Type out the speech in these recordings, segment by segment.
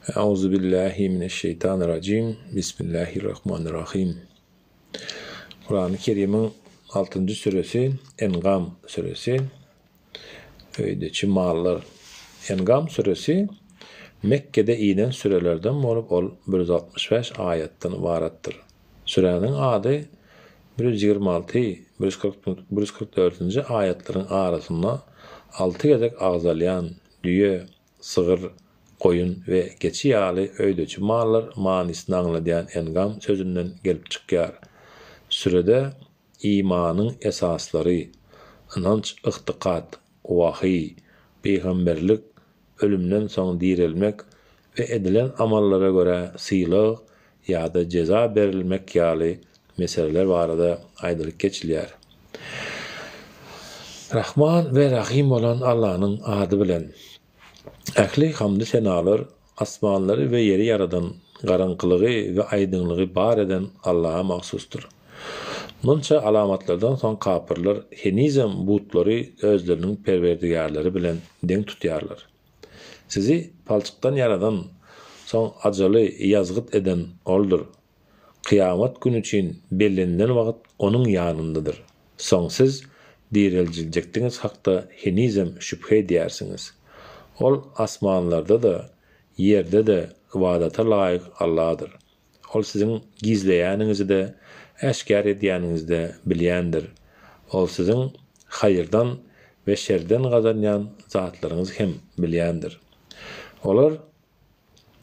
Euzu billahi mineşşeytanirracim. Bismillahirrahmanirrahim. Kur'an-ı Kerim'in 6. suresi Engam suresi. Öydeci mallar. Engam suresi Mekke'de inen sürelerden bolup 165 ayetten ibarettir. Sürenin adı 126-144. ayetlerin arasında 6 gezek ağzalayan düye, sığır, koyun ve geçi yağlı öydeci mallar manisini anlayan Engam sözünden gelip çıkıyor. Sürede imanın esasları, inanç, ıhtikat, vahiy, peygamberlik, ölümden sonra dirilmek ve edilen amallara göre sıylık ya da ceza verilmek yağlı meseleler barada aydırlık geçiliyor. Rahman ve Rahim olan Allah'ın adı bilen ähli hamd senalar asmanları ve yeri yaradan, garanqılığı ve aydınlığı bar eden Allah'a mahsustur. Munça alamatlardan son kapırlar henizem butları özlerinin perverdigarları bilen den tutyarlar. Sizi palçıktan yaradan, son acalı yazgıt eden oldur. Kıyamet günü için bellinden vakit onun yanındadır. Son siz dirilcilecektiğiniz hakta henizem şüphe ediyersiniz. Ol asmanlarda da, yerde de ibadata layık Allah'dır. Ol sizin gizleyeninizi de, eşkar edýäninizi de bilýändir. Ol sizin hayırdan ve şerden gazanýan zatlaryňyzy hem bilýändir. Olar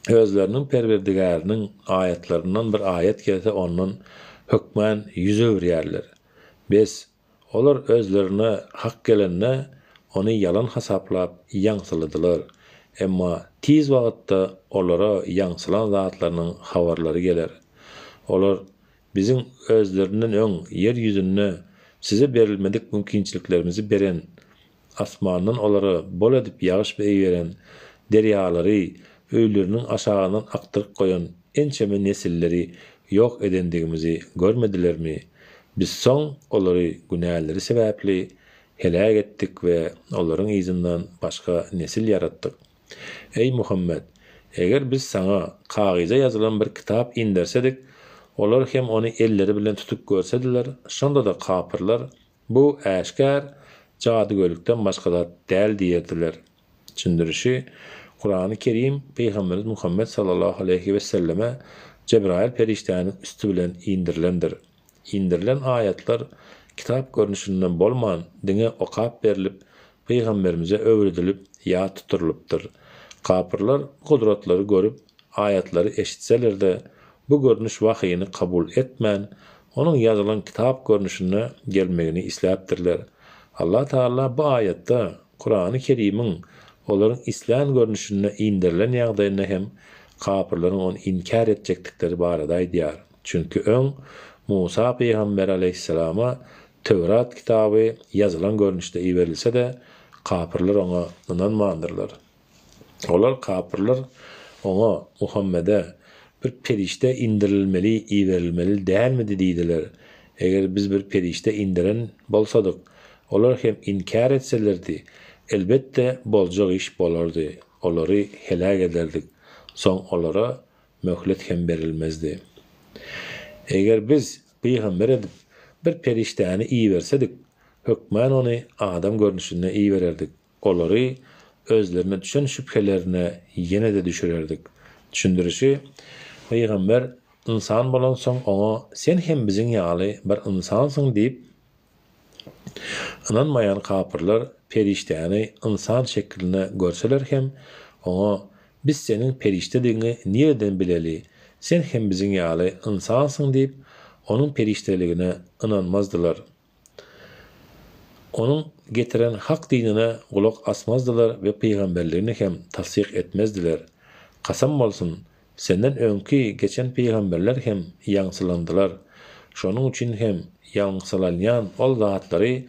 özleriniň perwerdigarynyň aýatlarynyň bir ayet gelse ondan hökmän yüze öwürýärler. Biz olar özlerine hak gelenne onu yalan hasaplap ýaňsyladylar. Emma tiz wagtda olara ýaňsylan zatlarynyň habarlary geler. Olar bizim özlerinden öň yer yüzünde size berilmedik mümkinçiliklerimizi beren, asmandan olara bol edip yağış beýveren, derýalary öýleriniň aşagyndan aktyryp goýan ençeme nesilleri yok edendigimizi görmedilermi? Biz soň olary günäleri sebäpli helak etdik ve olaryň izinden başga nesil yaratdyk. Ey Muhammed, eger biz sana kagyza ýazylan bir kitap indersedik, olar hem onu elleri bilen tutup görsediler, şonda da kapırlar bu äşkär jadygörlükden başga zat däl diýerdiler. Çündirişi Kur'an-ı Kerim Peygamberimiz Muhammed sallallahu aleyhi ve selleme Cebrail periştäniň üstü bilen indirilendir. İndirilen ayetler kitap görünüşünden bolman dine okap berilip Peygamberimize öwredilip ya tuturulupdyr. Kapırlar kudratları görüp ayetleri eşitseler de bu görünüş vahyini kabul etmän, onun yazılan kitap görünüşüne gelmegini isläpdirler. Allah Taala bu ayette Kur'an-ı Kerim'in olaryň islam görünüşüne indirilen ýagdaýyna hem kapırlaryň onu inkar etjekdikleri barada aýdýar. Çünkü öň Musa Peygamber aleyhisselama Tevrat kitabı yazılan görünüşde iwerilse de kapırlar ona inanmandyrlar. Olar kapırlar ona Muhammed'e bir perişte indirilmeli, iwerilmeli dälmidi diýdiler. Eger biz bir perişte indiren bolsadyk, olar hem inkar etselerdi, elbette boljak iş bolardy. Olary helak ederdik. Soň olara möhlet hem berilmezdi. Eger biz peýgamber edip bir periştäni iýersedik, hökmän ony adam görnüşine iýererdik. Olary özlerine düşen şüphelerine ýene de düşürerdik. Düşündirişi Peygamber insan bolan soň ona sen hem biziň ýaly bir insansyň diýip inanmayan kapırlar periştäni insan şekline görseler hem ona biz senin periştediğini niyeden bileli, sen hem biziň ýaly insansyň diýip onun perişteligine inanmazdylar. Onun getiren hak dinine kulak asmazdylar ve peygamberlerini hem tasdik etmezdiler. Kasam bolsun, senden öňki geçen peygamberler hem ýaňsylandylar. Şonuň üçin hem ýaňsylanýan ol zatlary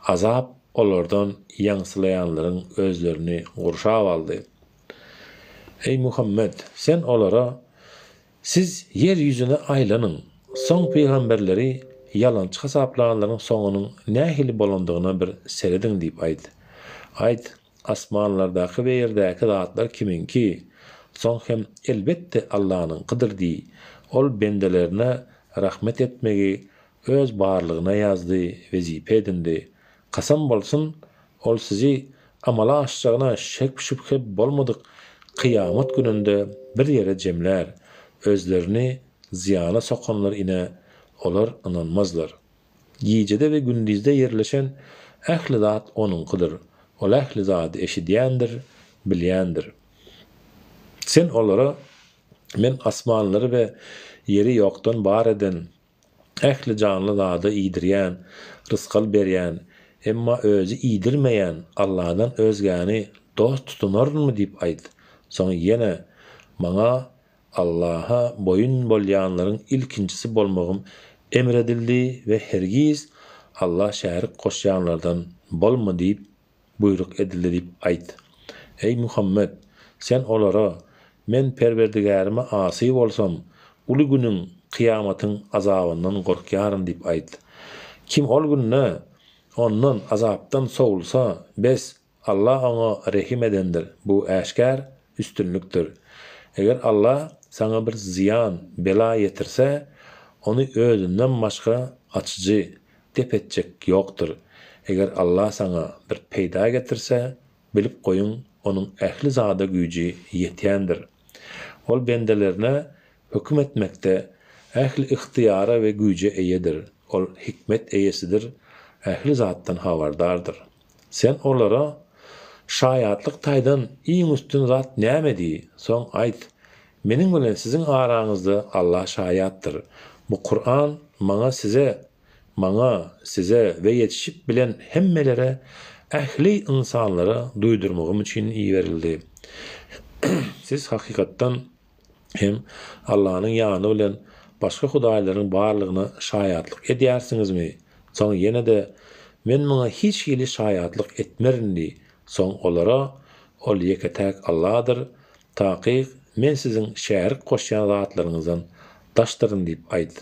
azap olardan ýaňsylaýanlaryň özlerini gurşap aldy. Ey Muhammed, sen olara siz yer yüzüne aýlanyň. Soň peygamberleri yalançy hasaplayanlaryň soňunyň nähili bolandygyna bir serediň diýip aýdy. Asmanlardaky we ýerdäki zatlar kiminki? Soň hem elbette Allah'ın kıdırdığı, ol bendelerine rahmet etmegi öz barlygyna ýazdy, wezipe edindi. Kasam bolsun, ol sizi amala aşjagına şek şüphe bolmadyk kıyamat gününde bir yere jemler, özlerini ziyana sokanlar ine olar inanmazlar. Gijede we gündizde yerleşen ähli zat onunkydyr. Ol ähli zat eşidýändir, bilýändir. Sen olara men asmanlary we yeri ýokdan bar eden, ähli canly zady iýdirýän, rızkal berýän, emma özü iýdirmeýän Allah'dan özgäni dost tutunarmy diýip aýdy. Soň ýene maňa Allah'a boyun bolýanlaryň ilkinçisi bolmagym emredildi we hergiz Allah şärik goşýanlardan bolma diýip buyruk edildi diýip aýdy. Ey Muhammed, sen olara men Perwerdigarime asy bolsam, uly günüň kıyamatyň azabyndan gorkýaryn diýip aýdy. Kim ol günne ondan azapdan sowulsa, bes Allah ona rehim edendir. Bu äşkär üstünlükdir. Eger Allah sana bir ziyan, bela yetirse, onu özünden başka açıcı, depetjek ýokdur. Eger Allah sana bir peýda getirse, bilip goýun, onun ähli zada güýji ýetýändir. Ol bendelerine hüküm etmekde ähli ihtiyara ve güýje eýedir. Ol hikmet eýesidir, ähli zatdan habardardır. Sen olara şaýatlyk taýdan iň üstün zat näme diýi? Soň aýt, meniň bilen siziň araňyzda Allah şaýatdyr. Bu Kur'an maňa size we ýetişip bilen hemmelere ähli insanlara duýdurmagym üçin iýerildi. Siz hakykatdan hem Allah'ın ýanyny bilen başga hudaýlaryň barlygyna şaýatlyk edýärsiňizmi? Soň ýene de men maňa hiç hili şaýatlyk etmerindi. Soň olara ol ýeketäk Allah'dır. Taqiq men siziň şärik goşýan zatlaryňyzdan daşdyryn diýip aýdy.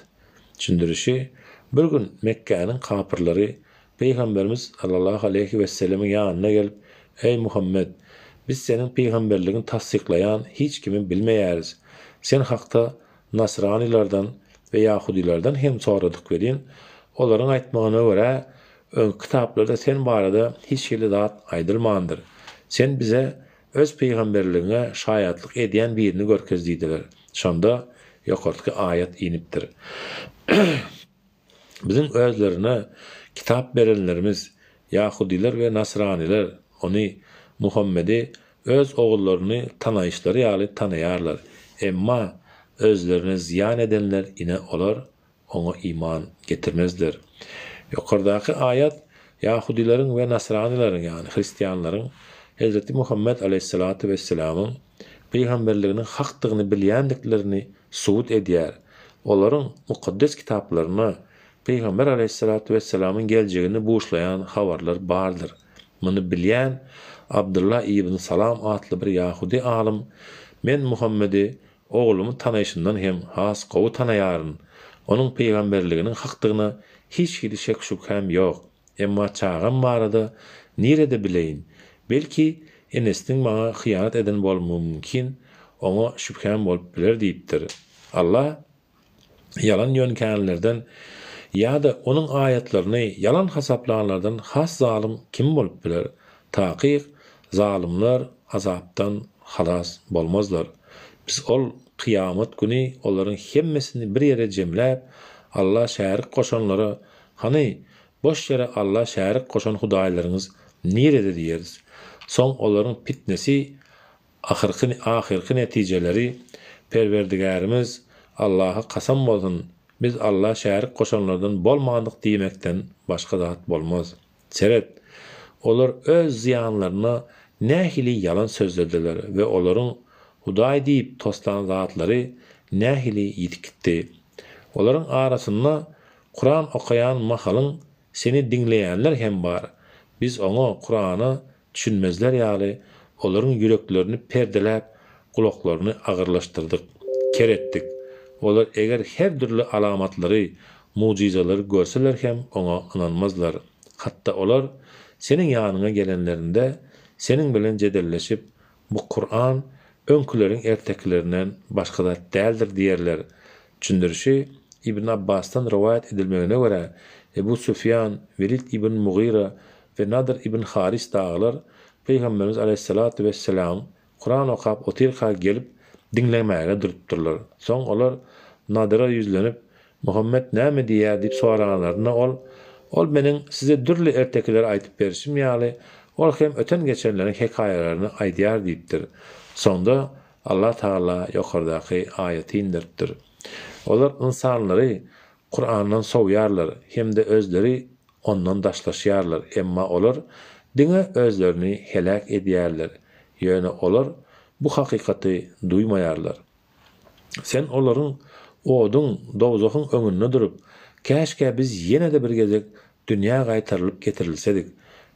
Düşündirişi, bir gün Mekkäniň kapyrlary Peýgamberimiz sallallahu aleyhi we sellem ýanyna gelip, ey Muhammed, biz senin peýgamberligini tasdiklayan hiç kimi bilmeýäris. Sen hakda Nasranilardan we Yahudilerden hem soradyk berýän. Olaryň aýtmagyna görä, ön kitaplarda sen barada hiç hili zat aýdylmandyr. Sen bize öz peýgamberligiňe şaýatlyk edýän birini görkezdiler. Şonda ýokarky ayet inipdir. Bizim özlerine kitap berenlerimiz Yahudiler ve Nasraniler onu Muhammed'i öz oğullarını tanayışları ýaly tanaýarlar. Emma özlerine ziyan edenler ine olar, ona iman getirmezler. Ýokardaky ayet Yahudilerin ve Nasranilerin yani Hristiyanların Hz. Muhammed aleyhissalatu vesselam'ın peygamberliginin hakdygyny bilýändiklerini subut edýär. Olaryň mukaddes kitaplarına Peygamber aleyhissalatu vesselam'ın geljegini buýşlaýan habarlar bardyr. Muny bilýän Abdullah ibn Salam atly bir Yahudi alim, men Muhammedi oğlumy tanaýşyndan hem has gowy tanaýaryn. Onuň peygamberliginiň hakdygyna hiç hili şek şüphem ýok. Emma çağam barada nirede bileýin? Belki enesiniň maňa hyýanat eden bolmagy mümkin, oňa şüphem bolup biler diýipdir. Allah yalan ýönkänlerden ýa-da onuň ayetlerini yalan hasaplanlardan has zalim kim bolup biler? Taqiq zalimler azapdan halas bolmazlar. Biz ol kıyamet günü olaryň hemmesini bir yere jemläp Allah şärik goşanlara, hani boş yere Allah şärik goşan hudaýlaryňyz nerede diýeriz? Soň olaryň fitnesi ahirki netijeleri Perwerdigarimiz Allah'a kasam bolsun, biz Allah şärik goşanlardan bolmadyk diýmekden başga zat bolmaz. Seret, olar öz ziyanlaryna nähili yalan sözlediler ve olaryň Hudaý diýip tostan zatlary nähili ýitikdi. Olaryň arasynda Kur'an okayan mahalyň seni dinleýänler hem bar. Biz oňa Kur'any düşünmezler ýaly olaryň yüreklerini perdeläp, gulaklaryny agyrlaşdyrdyk, keretdik. Olar eger her türlü alamatlary, mucizalary görseler hem oňa inanmazlar. Hatta olar senin ýanyňa gelenlerinde senin bilen jedelleşip bu Kur'an önkülerin erteklerinden başka da däldir diýerler. Düşündirişi İbn Abbas'tan rivayet edilmegine göre Ebu Süfyan, Velid ibn Mughira ve Nadir ibn Haris dağılar Peygamberimiz aleyhissalatu vesselam Kur'an okap otirka gelip dinlemäge durupdurlar. Soň olar Nadir'a yüzlenip Muhammed näme diýär diýip soraganlaryna ol meniň size dürli ertekler aýtyp berişim ýaly ol hem öten geçenleriň hekayalaryny aýdýar diýipdir. Soňda Allah Taala ýokardaky aýaty indiripdir. Olar insanlary Kur'andan sowýarlar hemde özleri ondan daşlaşýarlar. Emma olar diňe özlerini helak edýärler. Ýöne olar bu hakykaty duýmaýarlar. Sen olaryň oduň, dowzakyň öňünde durup, käşke biz ýene-de bir gezek dünýä gaýtarylyp getirilsedik,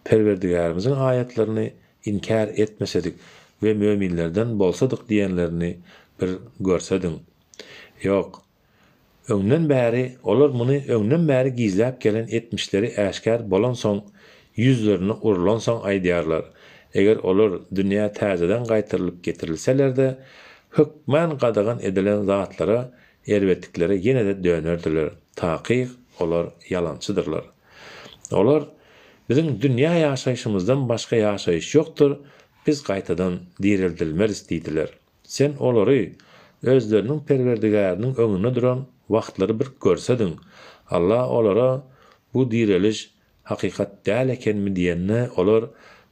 Perwerdigarymyzyň aýatlaryny inkar etmesedik we müminlerden bolsadyk diýenlerini bir görsediň. Ýok. Öňden bäri olar muny öňden bäri gizläp gelen etmişleri äşkär bolan soň yüzlerini urulan soň aýdýarlar. Eger olar dünýä täzeden gaýtarylyp getirilseler-de hükmen gadagan edilen zatlara elbetliklere ýene-de dönerdiler. Taqiq olar yalançydyrlar. Olar bizim dünýä ýaşaýşymyzdan başga ýaşaýyş ýokdur. Biz gaýtadan dirildilmeriz diýdiler. Sen olary özleriniň Perwerdigarynyň öňünde duran wagtlary bir görsediň. Allah olara bu diriliş hakykat däl ekenmi diýenne olar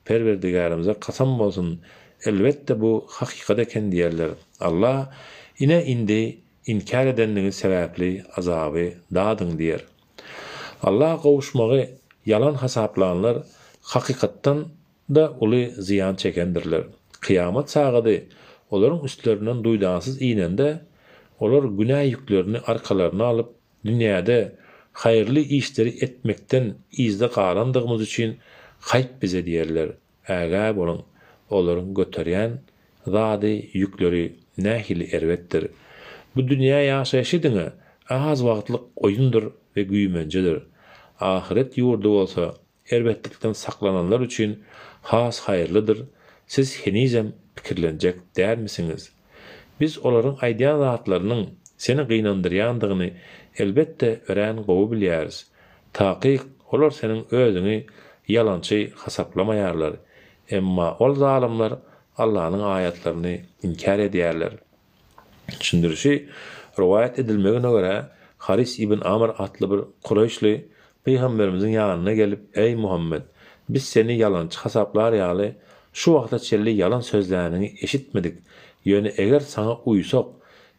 Perwerdigarymyza kasam bolsun. Elbette bu hakykat eken diýerler. Allah ine indi inkar edenliği sebäpli azaby dadyň diýer. Allah gowuşmagy yalan hasaplanlar hakykatdan da uly ziyan çekendirler. Kıyamet çagydy olaryň üstlerinden duýdansyz iňende olar günah ýüklerini arkalarına alyp dünýäde haýyrly işleri etmekden izde galandygymyz üçin haýp bize diýerler. Ägä bolan olaryň göterýän zady ýükleri nähili erwetdir. Bu dünýä ýaşaýyşy diňe az wagtlyk oýundur we güýmenjedir. Ahiret ýurdu bolsa elbetlikden saklananlar üçin has haýyrlydyr. Siz henizem pikirlenjek dälmisiniz? Biz olaryň aýdýan zatlarynyň seni gynandyrýandygyny elbette ören gowy bilýäris. Taqiq olar seniň özüňi yalançy hasaplamaýarlar. Emma ol zalimler Allah'ın ayetlerini inkar edýärler. Düşündirişi rivayet edilmegine göre Haris ibn Amr atly bir Kureyşli Peygamberimizin ýanyna gelip, "Ey Muhammed, biz seni yalançy hasaplar ýaly şu wagtda çelli yalan sözlerini eşitmedik. Ýöne eger sana uýsak,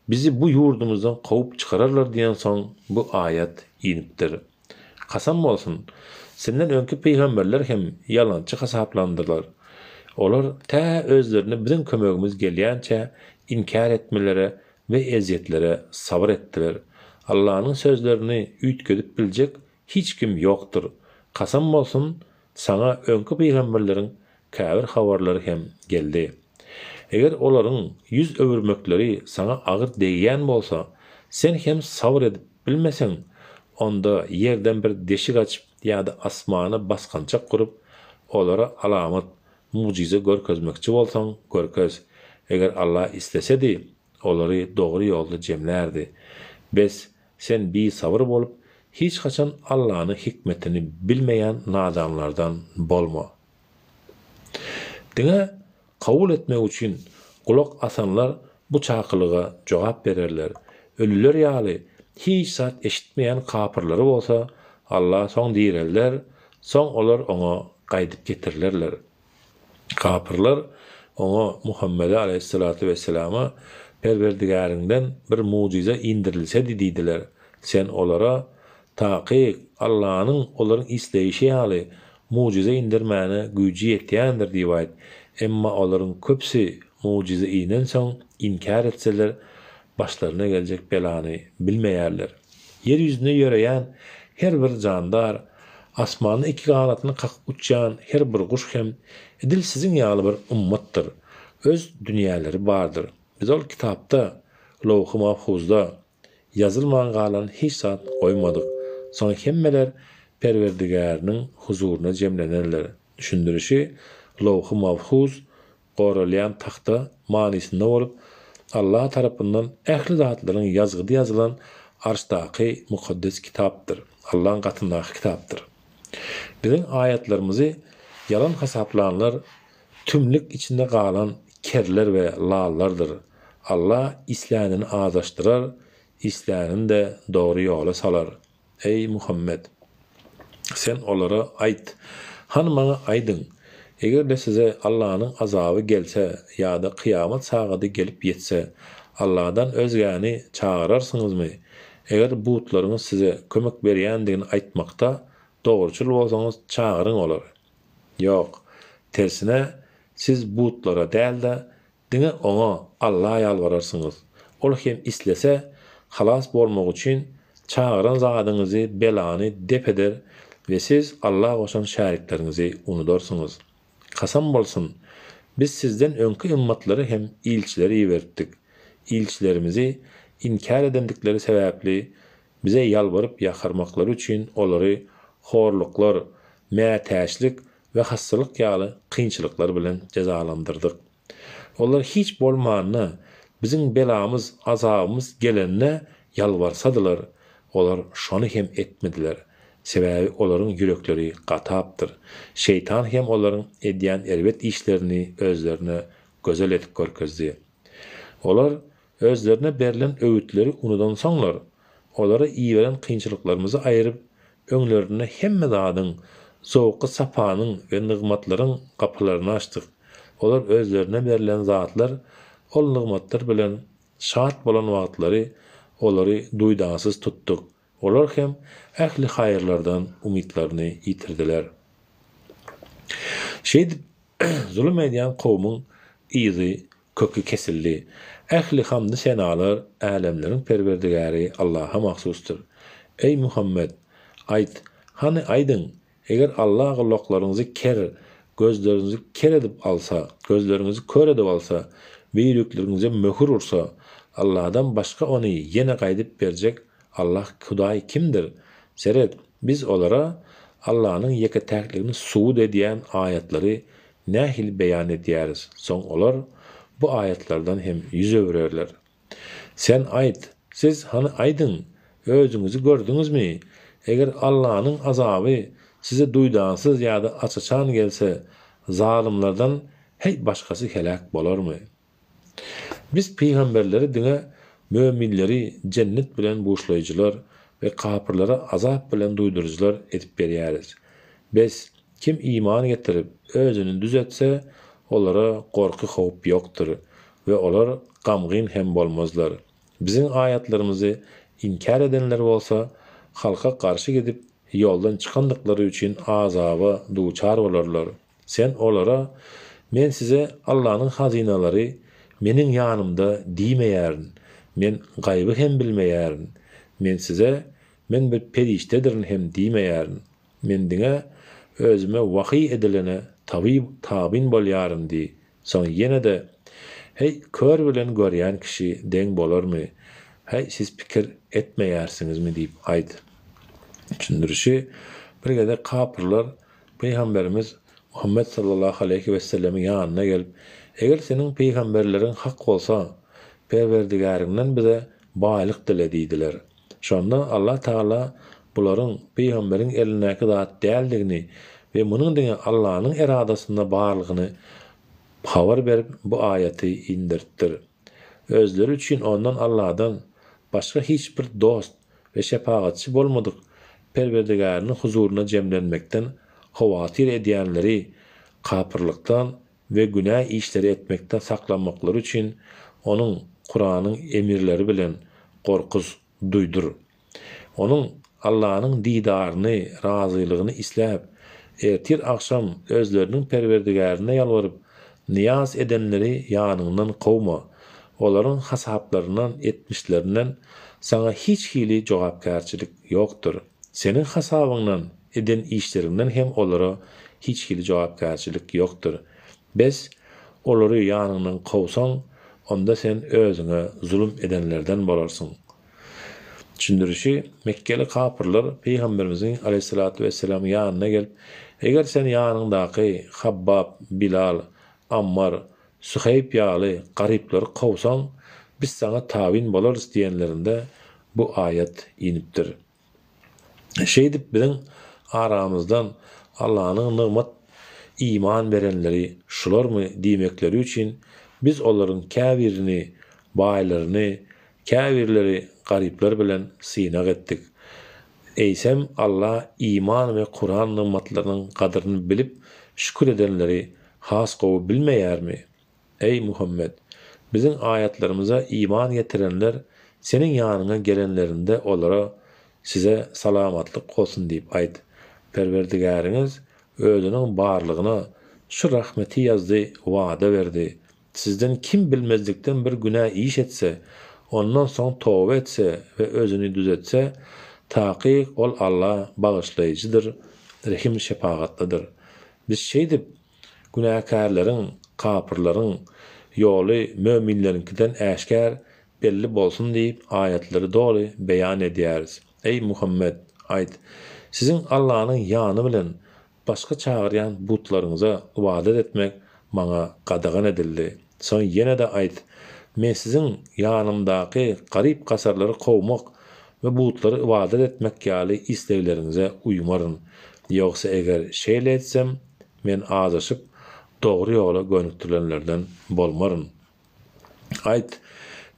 bizi bu ýurdumyzdan gowyp çykararlar" diýen soň bu ayet inipdir. Kasam bolsun, senden öňki peýgamberler hem yalançy hasaplandylar. Olar ta özlerini bizim kömegimiz gelýänçe inkar etmelere ve eziyetlere sabır ettiler. Allah'ın sözlerini üýtgedip biljek hiç kim ýokdur. Kasam bolsun, sana öňki peýgamberleriň käbir habarlary hem geldi. Eger olaryň yüz öwürmekleri sana agyr deýän bolsa, sen hem sabır edip bilmeseň, onda yerden bir deşik açyp ýa-da asmana baskançak kurup olara alamat, mucize görkezmekçi bolsaň görkez. Eger Allah istesedi, olary dogry ýolda jemlerdi. Bes sen bi sabır bolup, hiç kaçan Allah'ın hikmetini bilmeyen nadanlardan bolma. Diňe kabul etmek üçin kulak asanlar bu çakılığa cevap bererler. Ölüler ýaly hiç saat eşitmeyen kapırları bolsa, Allah soň diýerler, soň olar oňa gaýdyp getirirler. Kapırlar oňa Muhammed aleyhissalatu vesselama Perwerdigariňden bir mucize indirilse diýdiler. Sen olara taqiq Allah'ın olaryň isleýişi ýaly mucize indirmäne güýji ýetýändir diýip, emma olaryň köpsi mucize inen soň inkar etseler, başlaryna geljek belany bilmeýärler. Yer ýüzünde ýöreýän her bir jandar, asmanyň iki ganatyny kakyp uçýan her bir guş hem edil sizin ýaly bir ummatdyr. Öz dünýäleri bardyr. Biz ol kitapda, Lawh-y Mahfuzda yazılmayan galan hiç saat koymadık. Sonra hemmeler Perwerdigarnyň huzuruna jemlenenler. Düşündirişi Lawh-y Mahfuz goralyan taxta manisinde bolup Allah tarapyndan ähli zatlaryň ýazgydy ýazylan arşdaky mukaddes kitapdyr. Allah'ın katındaky kitapdyr. Bizim ayetlerimizi yalan hasaplanlar tümlük içinde kalan kerler ve lallardır. Allah islanını azaştırar, islanını de doğru yola salar. Ey Muhammed! Sen olara ayt. Hanmaňa aydın. Eger de size Allah'ın azabı gelse ya da kıyamet saýady gelip yetse Allah'dan özgäni çağırarsınızmı? Eger buutlaryňyz size kömek berýändigini aýtmakda dogruçul bolsaňyz çağırın olar. Ýok, tersine siz buutlara däl de diňe oňa Allah'a ýalbararsınız. Ol hem islese halas bolmak üçin çağıran zadyňyzy belany dep eder ve siz Allah'a goşan şärikleriňizi unudarsyňyz. Kasam bolsun, biz sizden öňkü ümmetlere hem ilçileri ýiberdik. İlçilerimizi inkar edendikleri sebäpli bize ýalbaryp ýakarmaklary üçin olary horluklar, mätäçlik we hassalyk ýaly kynçylyklar bilen jazalandyrdyk. Onlar hiç bolmanyna biziň belamyz, azabymyz gelenine ýalbarsadylar, olar şonu hem etmediler. Sebäbi olaryň yürekleri gatapdyr. Şeytan hem olaryň edýän erbet işlerini özlerine gözel etip görkezdi. Olar özlerine berilen öwütleri unudansaňlar, olara iyi veren kynçylyklarymyzy aýryp, öňlerine hemme zadyň, zowky sapanyň we nygmatlaryň kapylaryny açdyk. Olar özlerine berilen zatlar, ol nygmatlar bilen şat bolan wagtlary olary duýdansyz tutdyk. Olar hem ähli haýyrlardan umytlaryny ýitirdiler. Zulüm edýän kowmyň izi kökü kesildi. Ähli hamdy senalar älemleriň perwerdigäri Allah'a mahsusdur. Ey Muhammed, aýt, hani aýdyň, eger Allah gulaklaryňyzy ker, gözlerinizi ker edip alsa, gözlerinizi kör edip alsa, we ýüreklerinize möhür ursa, Allah'dan başga ony ýene gaýdyp berjek Allah Hudaý kimdir? Seret, biz olara Allah'ın ýeketäkligini suud edýän aýatlary nähil beýan edýäris. Soň olar bu ayetlerden hem yüz övrerler. Sen aýt, siz hani aýdyň, özüňizi gördüňizmi? Eger Allah'ın azaby size duýdansyz ýa-da açaçan gelse, zalimlerden hey başkasy helak bolarmy? Biz peýgamberleri diňe möminleri cennet bilen boşlaýjylar ve kapırlara azap bilen duýdurujylar edip berýäris. Biz kim iman getirip özünü düzetse, olara korku howp ýokdur ve olar gamgyn hem bolmazlar. Bizim ayetlerimizi inkar edenler bolsa, halka karşı gidip yoldan çıkandıkları üçün azaba duçar bolarlar. Sen olara, men size Allah'ın hazinalary meniň ýanymda diýmeýärin, men gaýby hem bilmeýärin, men size men bir periştedirin hem diýmeýärin, men diňe özüme wahy edilene tabin bolýarym di. Soň ýene de hey kör bilen görýän kişi deň bolarmy? Hey siz pikir etmeýärsiňizmi diýip aýdy. Düşündürüşi bir gede kapırlar Peygamberimiz Muhammed sallallahu aleyhi ve sellem'in ýanyna gelip, eger senin peygamberlerin hak bolsa, perwerdigäriňden bize baýlyk dilediler. Şonda Allah Taala bularyň peýgamberiň elinäki zat däldigini we munyň diňe Allah'ın eradasyna barlygyny habar berip bu aýaty indirtdir. Özleri üçin ondan Allah'dan başga hiç bir dost ve şepagatçy bolmadyk. Perwerdigäriniň huzuruna jemlenmekden hawatyr edýänleri kapyrlykdan ve günah işleri etmekden saklanmaklary üçin onun Kur'anyň emirleri bilen korkuz duýdur. Onun Allah'ın didaryny, razylygyny isläp, ertir akşam özleriniň perwerdigärine ýalwaryp, niyaz edenleri ýanyňdan kowma. Olaryň hasaplarynyň etmişlerinden sana hiç hili jogapkärçilik ýokdur. Senin hasabyňdan eden işlerinden hem olara hiç hili jogapkärçilik ýokdur. Biz olary ýanyňdan kowsaň, onda sen özüňe zulüm edenlerden bolarsyň. Düşündürüşi Mekkeli kapırlar Peygamberimizin aleyhissalatu vesselam ýanyna gelip, eger sen ýanyndaky Habbab, Bilal, Ammar, Suhayb ýaly garyplary kowsaň, biz sana tabin bolarys diýenlerinde bu ayet inipdir. Şeýdip biziň aramyzdan Allah'ın nigmat iman berenleri şularmy diýmekleri üçin biz olaryň käbirini, baýlaryny, käbirleri garyplar bilen synak etdik. Eýsem Allah iman we Kur'an nigmatlarynyň kadryny bilip şükür edenleri has gowy bilmeýärmi? Ey Muhammed, biziň ayatlarymyza iman getirenler senin ýanyňa gelenlerinde olara size salamatlyk bolsun diýip aýt. Perwerdigäriňiz özüniň barlygyna şu rahmeti ýazdy, wada berdi. Sizden kim bilmezlikden bir günah iş etse, ondan soň towba etse ve özüni düzetse, taqiq ol Allah bağışlayıcıdır, rahim şefaatlidir. Biz şeýdip günahkarlaryň, kapyrlaryň ýoly möminleriňkinden äşkär belli bolsun diýip ayetleri doly beýan edýäris. Ey Muhammed, aýt, siziň Allah'ın ýany bilen başga çağıryan butlaryňyza ibadet etmek maňa gadagan edildi. Soň ýene de aýt, men siziň ýanymdaky garyp gasarlary kowmak we butlary ibadet etmek ýaly islegleriňize uýmaryn. Ýogsa eger şeýle etsem, men azaşyp dogry ýola gönükdirenlerden bolmaryn. Aýt,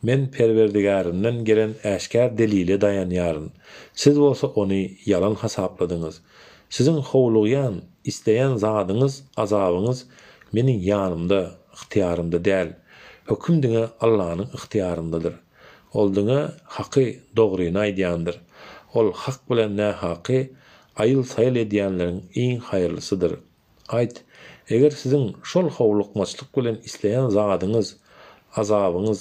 men Perwerdigarimden gelen äşkär delile dayanýaryn. Siz bolsa ony yalan hasapladyňyz. Siziň howluyan, isteýän zadyňyz, azabyňyz meniň ýanymda, ihtiýarymda däl. Höküm diňe Allah'ın ihtiýaryndadyr. Ol diňe haky, dogryny aýdýandyr. Ol hak bilen nähaky aýyl saýl edýänleriň iň haýyrlysydyr. Aýt, eger siziň şol howlukmaçlyk bilen isleýän zadyňyz, azabyňyz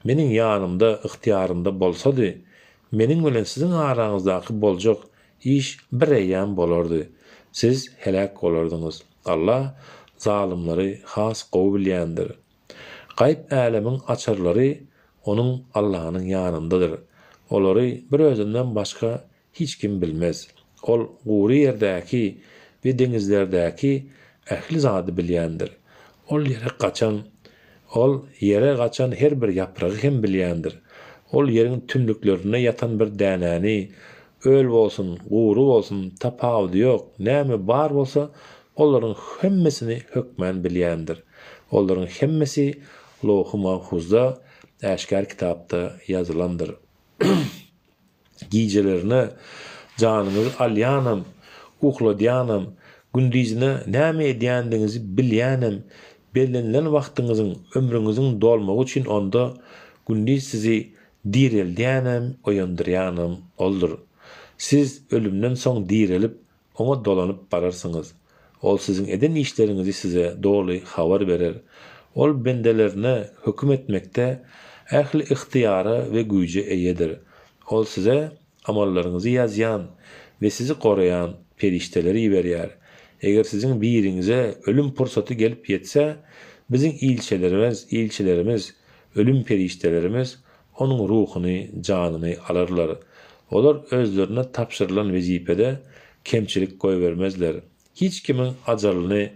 meniň ýanymda, ihtiýarymda bolsady, meniň bilen siziň araňyzdaky boljak iş bir eýän bolardy. Siz helak bolardyňyz. Allah zalimleri has gowy bilýändir. Gaýp älemiň açarlary onuň Allah'ın ýanyndadyr. Olary bir özünden başga hiç kim bilmez. Ol gury ýerdäki we deňizlerdäki ähli zady bilýändir. Ol ýere gaçan her bir ýapragy hem bilýändir. Ol ýeriň tümlüklerine ýatan bir dänäni, öl bolsun, gury bolsun, tapawdy ýok, näme bar bolsa, olaryň hemmesini hökmen bilýändir. Olaryň hemmesi Loh-u Mahfuzda, äşkär kitapda ýazylandyr. Gijelerine janyňyzy alýanam, ukladýanam, gündizine näme edýändiňizi bilýänem, bellenlen wagtyňyzyň, ömrüňiziň dolmagy üçin onda gündiz sizi direldýänem, oýandyrýanam oldur. Siz ölümden soň direlip, oňa dolanyp bararsyňyz. Ol siziň eden işleriňizi size doly habar berer. Ol bendelerine höküm etmekde ähli ihtiýara we güýje eýedir. Ol size amallaryňyzy ýazýan we sizi goraýan perişteleri berýär. Eger siziň biriňize ölüm pursaty gelip ýetse, biziň ilçelerimiz, ölüm periştelerimiz onuň ruhuny, janyny alarlar. Olar özlerine tapşyrylan wezipede kemçilik goýbermezler. Hiç kimin ajalyny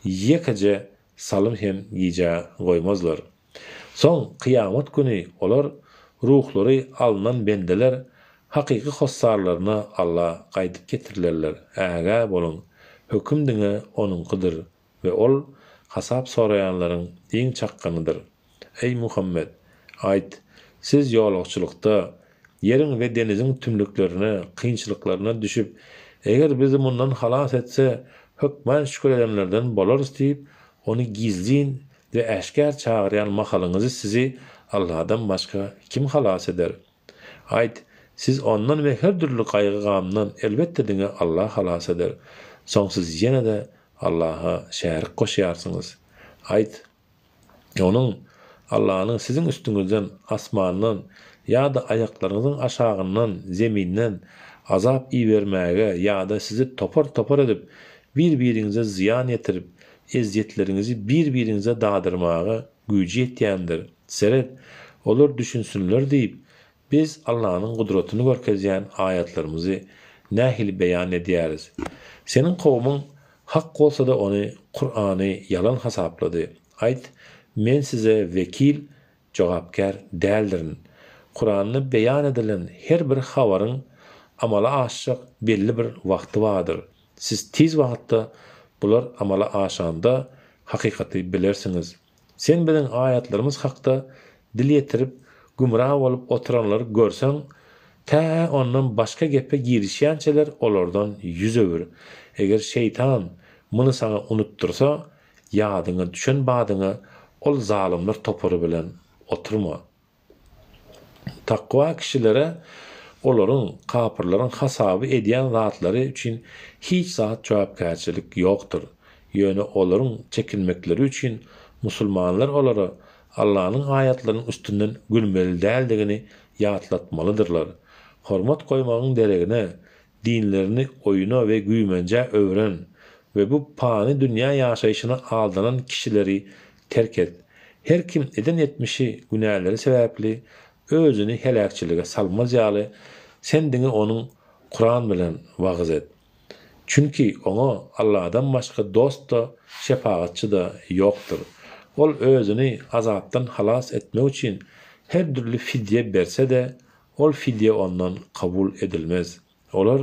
ýekaje salym hem ýyja goýmazlar. Soň kıyamet güni olar ruhlary alınan bendeler hakyky hossarlaryna Allah gaýdyp getirirler. Äge bolun, höküm diňe onunkydyr we ol hasap soraýanlaryň iň çakkanydyr. Ey Muhammed, aýt, siz ýolagçylykda ýeriň we deniziň tümlüklerine, kynçylyklaryna düşüp, eger bizi mundan halas etse, hökmen şükür edenlerden bolarys diýip, onu gizlin ve äşkär çağıryan mahalyňyzy sizi Allah'dan başka kim halas eder? Aýt, siz ondan ve her türlü gaýgy gamdan elbette diňe Allah halas eder. Soň siz ýene de Allah'a şärik goşýarsyňyz. Aýt, onuň Allah'ın sizin üstüňizden asmandan ýa-da aýaklaryňyzyň aşagyndan, zeminden azap iýermäge ýa-da sizi topar edip bir-biriňize ziyan ýetirip eziyetlerinizi bir-birinize dağdırmağa gücü etýändir. Seret, olar düşünsünler diýip, biz Allah'ın kudretini görkezýän ayatlarımızı nähili beýan edýäris. Senin kowmyň hak bolsa da onu Kur'any yalan hasaplady. Aýt, Men size vekil, jogapkar däldirin. Kur'an'da beýan edilen her bir habarın amala aşyk belli bir wagty bardyr. Siz tiz wagtda bular amala aşanda hakikaty bilersiňiz. Sen bilen ayatlarymyz hakda dil ýetirip gumra bolup oturanlary görseň, ta ondan başka gepe girişýänçeler olardan yüz öwür. Eger şeytan muny sana unuttursa, ýadyňa düşen badyňa ol zalimler topary bilen oturma. Takwa kişilere olaryň kapyrlaryň hasaby edýän zatlary üçin hiç zat jogapkärçilik ýokdur. Ýöne olaryň çekinmekleri üçin musulmanlar olara Allah'ın ayatlarynyň üstünden gülmeli däldigini ýatlatmalydyrlar. Hormat koymagyň deregine dinlerini oyuna we güýmence öwren we bu pany dünýä ýaşaýyşyna aldanan kişileri terk et. Her kim eden etmişi günäleri sebäpli özüni helakçylyga salmaz ýaly sen diňe onuň Kur'an bilen wagyz et. Çünki ona Allah'dan başka dost da şefaatçı da ýokdur. Ol özüni azapdan halas etmek üçin her türlü fidye berse de ol fidye ondan kabul edilmez. Olar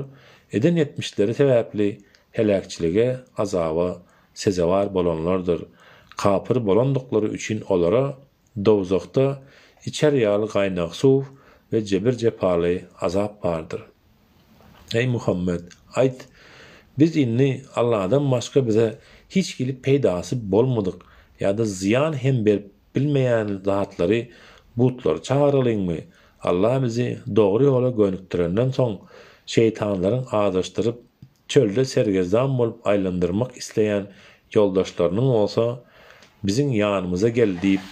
eden etmişleri sebäpli helakçylyga, azaba sezewar bolanlardır. Kapır bolandykları üçin olara dowzakda içer ýaly gaýnak suw we jebir jepaly azap bardyr. Ey Muhammed, aýt, biz inni Allah'dan başka bize hiç gelip peydasy bolmadyk ýa-da ziyan hem berip bilmeýän zatlary butlar çağıralyňmy? Allah bizi dogry ýola gönükdirenden soň şeytanlaryň adaşdyryp çölde sergezdan bolup aýlandyrmak isleýän ýoldaşlarynyň bolsa biziň ýanymyza gel diýip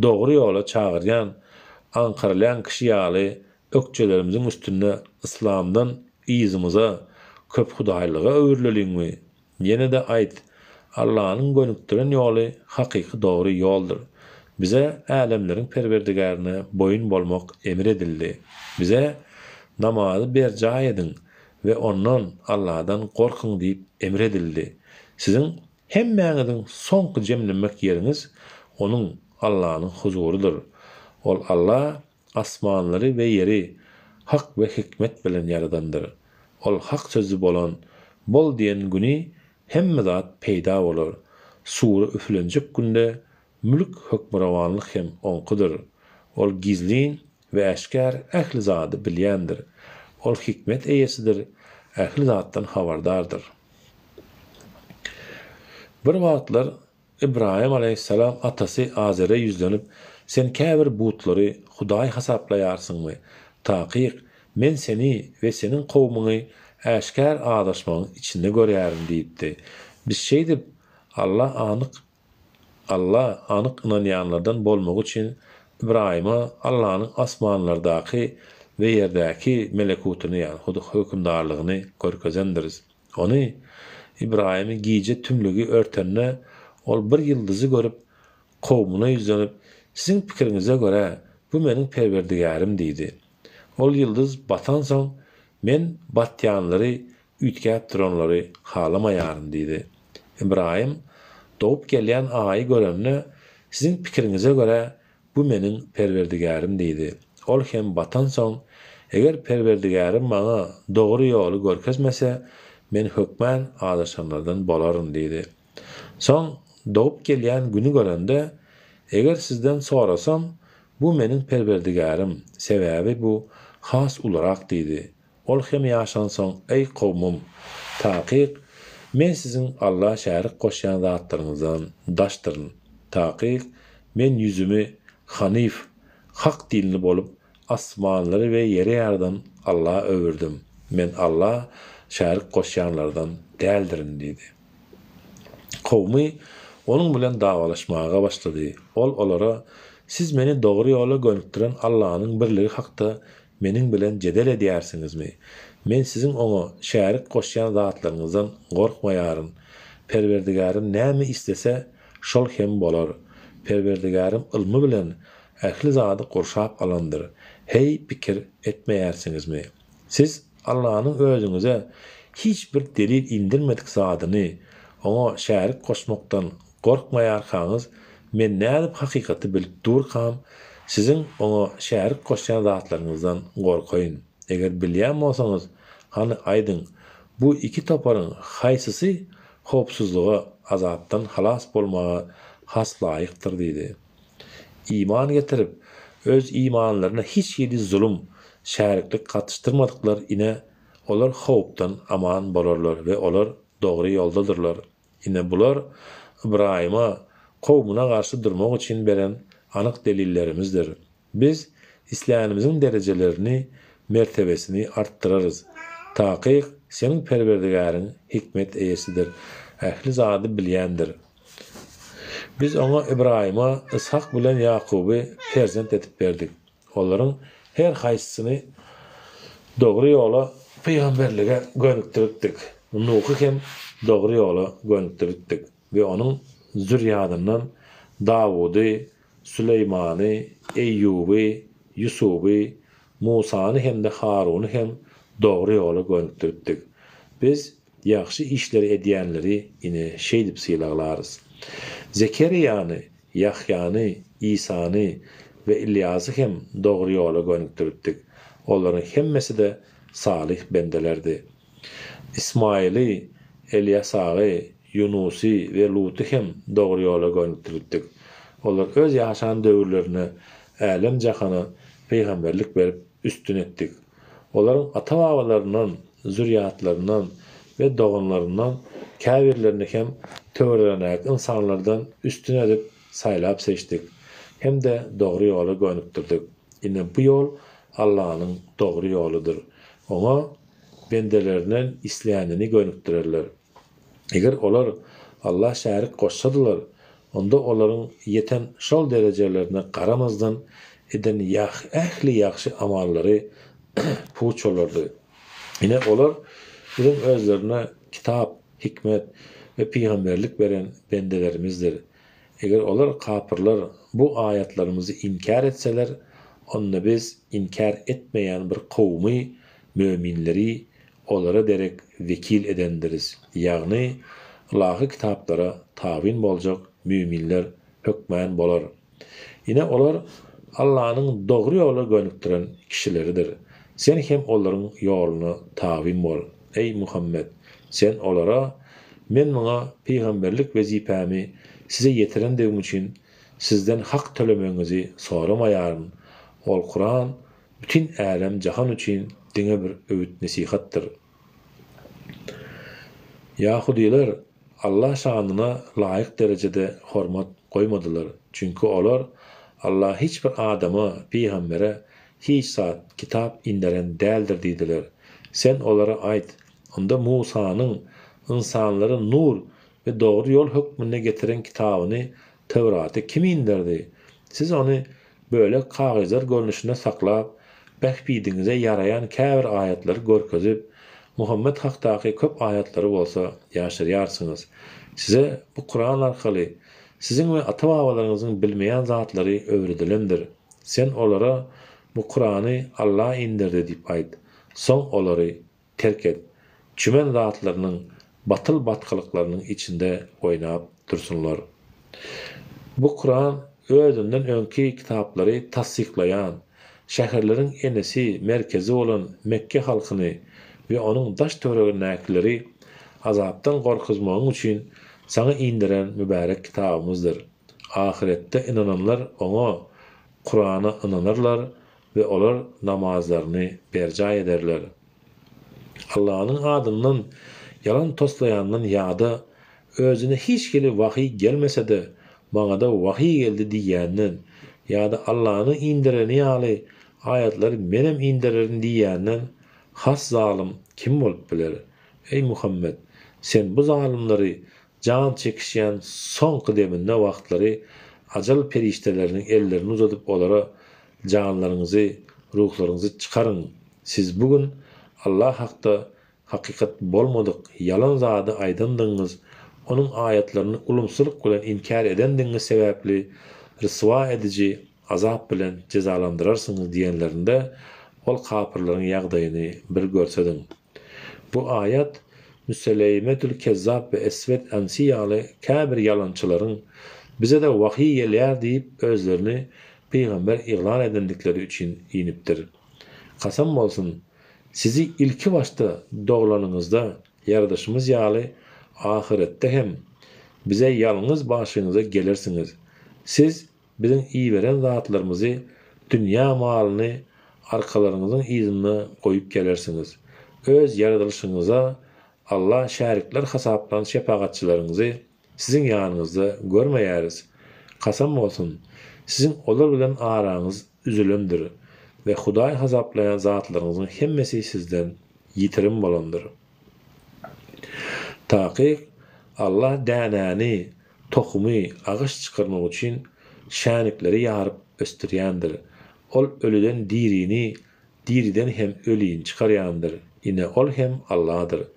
dogry ýola çağırýan ankarlayan kişi ýaly ökçelerimizin üstünde İslam'dan ýyzymuza köp hudaýlyga öwürleliňmi? Ýene de aýt, Allah'ın gönükdiren ýoly hakyky dogry ýoldur. Bize alemleriň perwerdigarine boyun bolmak emir edildi. Bize namazy berja edin we ondan Allah'dan gorkun diýip emir edildi. Sizin hemmäňiziň soňky jemlenmek ýeriňiz onuň Allah'ın huzurudur. Ol Allah asmanlary we ýeri hak we hikmet bilen yaradandyr. Ol hak sözü bolan bol diýen güni hemme zat peýda bolar. Sura üflenjek günde mülk hökmürawanlyk hem onkudur. Ol gizlin we eşkär ähli zady bilýändir. Ol hikmet eýesidir, ähli zatdan habardardyr. Bir wagtlar İbrahim aleyhisselam atasy Azer'e yüzlenip, sen käbir butlary Hudaý hasaplaýarsyňmy? Taqiq, men seni we senin kowmuňy äşkär adaşmagyň içinde görýärim diýipdi. Biz şeýdip Allah anyk inanýanlardan bolmak üçin İbrahim'a Allah'ın asmanlardaky we ýerdäki melekutyny ýa-ni hökümdarlygyny görkezendiriz. Ony İbrahim'i giýje tümlügi örtenne ol bir ýyldyzy görüp kowmuna ýüzlenip, sizin pikiriňize göre bu meniň perwerdigarim diýdi. Ol ýıldız batan soň men batýanlary, üýtgäp duranlary halamaýarym diýdi. İbrahim doğup gelýän aýy görenne sizin pikiriňize göre bu meniň perwerdigarim diýdi. Ol hem batan soň eger perwerdigarim maňa dogry ýoly görkezmese men hökmän adaşanlardan bolarym diýdi. Soň doğup gelýän güni görende eger sizden sorasam bu meniň perwerdigarim, sebäbi bu has olarak diýdi. Ol hem ýaşan soň ey kowmum, taqiq men sizin Allah şärik goşýan zatlaryňyzdan daşdyryn. Taqiq men ýüzümi hanif, hak dinli bolup asmanlary we ýeri ýardan Allah'a öwürdim. Men Allah şärik goşýanlardan däldirin diýdi. Kowmy onun bilen davalaşmaga başlady. Ol olara siz meni dogry ýola gönükdiren Allah'ın birligi hakda meniň bilen jedel edýärsiňizmi? Men sizin oňa şärik goşýan zatlaryňyzdan gorkmaýaryn. Perwerdigarim näme istese şol hem bolar. Perwerdigarim ilmi bilen ähli zady gurşap alandyr. Hey pikir etmeýärsiňizmi? Siz Allah'ın özüňize hiç bir delil indirmedik zadyny oňa şärik goşmakdan gorkmaýarsaňyz men nädip hakikaty bilip durkam, sizin ona şärik goşan zatlaryňyzdan gorkaýyn. Eger bilýän bolsaňyz, hany aýdyň, bu iki toparyň haýsysy hopsuzlyga, azapdan halas bolmaga has laýykdyr diýdi. İman getirip, öz imanlaryna hiç ýeri zulüm, şäriklik gatışdyrmadyklar ine olar howpdan aman bolarlar we olar dogry ýoldadyrlar. Ine bular Ibrahima kowmuna garşy durmak üçin beren anyk delillerimizdir. Biz İslamymyzyň derejelerini, mertebesini arttyrarys. Taky seniň Perwerdigäriň hikmet eýesidir. Ähli zady bilýändir. Biz ona Ibrahima, Ishak bilen Yakuby perzent etip berdik. Olaryň her haýsysyny dogry ýola peýgamberlige gönükdirdik. Nuhy hem dogry ýola gönükdirdik we onuň zürriýatyndan Dawudy, Süleýmany, Eýýuby, Yusuby, Musany hem de Haruny hem dogry ýola gönükdirdik. Biz ýaxşy işleri edýänleri ine şeýdip syýlaglarys. Zekeriýany, Ýahýany, İsany we İlyasy hem dogry ýola gönükdirdik. Olaryň hemmesi de salih bendelerdi. İsmaili, Elyasary, Yunusy we Luty hem dogry ýola gönükdirdik. Olar öz ýaşan döwürlerine älim jahany peýgamberlik berip üstün etdik. Olaryň ata-babalaryndan, zürriýatlaryndan we doganlaryndan käbirlerini hem töwerenek insanlardan üstün edip saýlap seçdik. Hem de dogry ýola gönükdirdik. Ine bu ýol Allahyň dogry ýoludyr. Oňa bendelerinden isleýänini gönükdirerler. Eger olar Allah şärik goşsadylar, onda olaryň ýeten şol derejelerine garamazdan eden ähli ýaxşy amallary puç bolardy. Ine olar bizim özlerine kitap, hikmet ve peýgamberlik beren bendelerimizdir. Eger olar kapyrlar bu ayatlarymyzy inkar etseler, onda biz inkar etmeýän bir kowmy möminleri olara derek vekil edendiriz. Ýagny Allahy kitaplara tabin boljak müminler hökmän bolar. Ine olar Allahyň dogry ýola gönükdiren kişileridir. Sen hem olaryň ýoluny tabin bol. Ey Muhammed, sen olara men muňa peýgamberlik wezipämi size ýetirendigim üçin sizden hak tölemeňizi soramaýaryn. Ol Kur'an bütün alem jahan üçin diňe bir öwüt nasihatdyr. Yahudiler Allah şanyna laýyk derejede hormat goýmadylar. Çünki olar Allah hiç bir adama, peýgambere hiç saat kitap inderen däldir diýdiler. Sen olara aýt, onda Musanyň insanlara nur ve dogry ýol hökmüne getiren kitabyny Tewraty kim indirdi? Siz ony böyle kagyzlar görnüşine saklap, bähbidiňize ýarayan käbir aýatlar görkezip, Muhammed hakdaky köp aýatlary bolsa ýaşyrýarsyňyz. Size bu Kur'an arkaly sizin we ata-babalaryňyzyň bilmeýän zatlary öwredilendir. Sen olara bu Kur'any Allah indirdi diýip aýt. Soň olary terk et. Çümen zatlarynyň batıl batkalyklarynyň içinde oýnap dursunlar. Bu Kur'an özünden öňki kitaplary tasdiklayan, şäherleriň enesi, merkezi bolan Mekke halkyny we onuň daş töwerenekleri azapdan gorkuzmagyň üçin sana indiren mübarek kitabymyzdyr. Ahirette inananlar oňa, Kur'ana inanarlar we olar namazlaryny berja ederler. Allahyň adyndan yalan toslayandan ýa-da özüne hiç geli wahy gelmese de maňa da wahy geldi diýenden ýa-da Allahyň indireni ýaly aýatlary menem indirerin diýenden has zalim kim bolup biler? Ey Muhammed, sen bu zalimleri can çekişýän soňky deminde wagtlary ajal perişteleriniň ellerini uzatyp olara canlaryňyzy, ruhlaryňyzy çykaryn. Siz bugün Allah hakda hakikat bolmadyk, yalan zady aýdandyňyz, onun ayatlaryny ulumsylyk bilen inkar edendiňiz sebäpli rıswa edici azap bilen cezalandyrarsyňyz diýenlerinde ol kapyrlaryň ýagdaýyny bir görsedin. Bu ayat Müseleymetül Kezzab ve Esvet Ansi ýaly käbir yalançylaryň Bize de vahiy gelýär diýip özlerini peýgamber iglan edendikleri üçin inipdir. Kasam bolsun, sizi ilki başta doğulanınızda yaradışımız ýaly ahirette hem bize yalnız başınıza gelirsiniz. Siz bizim iyi veren zatlarımızı, dünya malını arkalarınızın izinine koyup gelirsiniz. Öz yaradılışınıza Allah şerikler hasaplan şefaatçılarınızı sizin yanınızda görmeyeriz. Kasam olsun, sizin olur bilen aranız üzülümdür ve Hudaý hasaplayan zatlarınızın hemmesi sizden yitirim bolandır. Taqiq Allah dänäni, tohumy, agyş çykarmak üçin şänikleri ýaryp östürýändir. Ol ölüden dirini, diriden hem ölüyini çykarýandyr. Ine ol hem Allah'dır.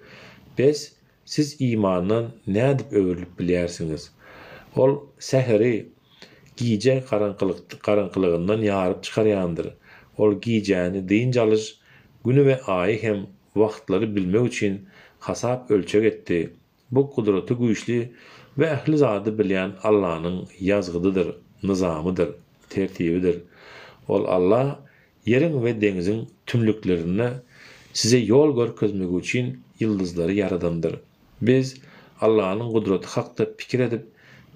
Biz siz imandan nädip öwürlüp bilýärsiňiz? Ol säheri giýje garaňkylygyndan ýaryp çykarýandyr. Ol giýjäni diýince alyş, günü we aýy hem wagtlary bilmek üçin hasap ölçek etdi. Bu kudreti güýçli ve ähli zady bilýän Allah'nyň ýazgydydyr, nizamydyr, tertibidir. Ol Allah yerin ve denizin tümlüklerine size yol görkezmek üçin yıldızları yaradandır. Biz Allah'nın kudreti hakda pikir edip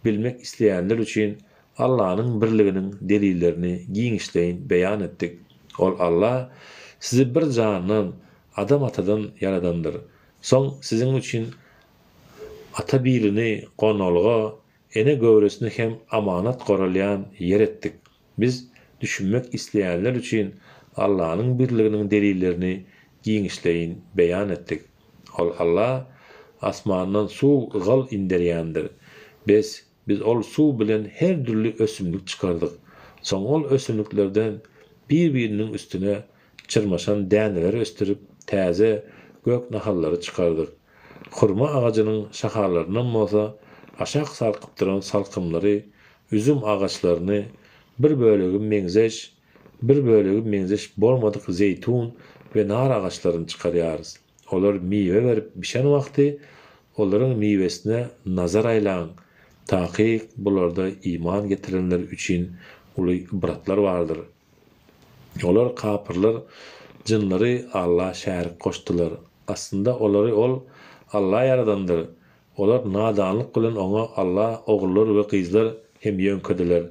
bilmek isteyenler için Allah'nın birliginin delillerini giňişleýin beyan ettik. Ol Allah sizi bir candan, adam atadan yaradandır. Son sizin için ata birini, gonolga, ene göwresini hem amanat goralyan yer ettik. Biz düşünmek isteyenler için Allah'nın birliginin delillerini giňişleýin beyan ettik. Ol Allah asmandan su gal inderýändir. Biz ol su bilen her türlü ösümlük çıkardık. Soň ol ösümlüklerden bir-birinin üstüne çırmaşan däneleri östürüp täze gök nahallary çıkardık. Hurma ağacının şaharlarından bolsa aşak salkyp duran salkymlary, üzüm ağaçlaryny, bir bölegi meňzeş bolmadyk zeytun ve nar ağaçlaryny çıkarýarys. Olar miwe berip bişen wagty olaryň miwesine nazar aýlan. Taqiq bularda iman getirenler üçin uly ibratlar bardyr. Olar kapyrlar, jynlary Allah şärik koşdular. Aslında olary ol Allah yaradandyr. Olar nadanlyk bilen oňa Allah ogullar we gyzlar hem ýönkediler.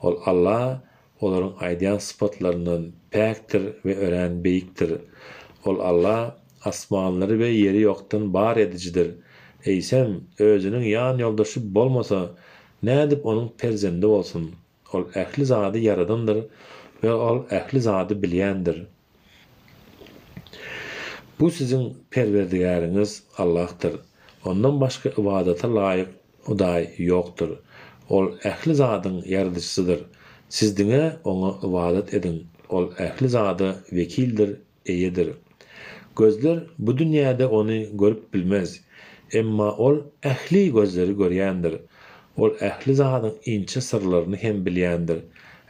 Ol Allah olaryň aýdýan sypatlarynyň päkdir we ören beýikdir. Ol Allah asmanlary we ýeri ýokdan bar edicidir. Eýsem özüniň ýan ýoldaşy bolmasa nädip onuň perzendi bolsun? Ol ähli zady yaradandyr we ol ähli zady bilýändir. Bu sizin perwerdigäriňiz Allah'tır. Ondan başga ibadata laýyk Hudaý ýokdur. Ol ähli zadyň ýaradyjysydyr. Siz diňe oňa ibadat edin. Ol ähli zady vekildir, eýedir. Gözler bu dünýäde ony görüp bilmez. Emma ol ähli gözleri görýändir. Ol ähli zadyň inçe sırlaryny hem bilýändir.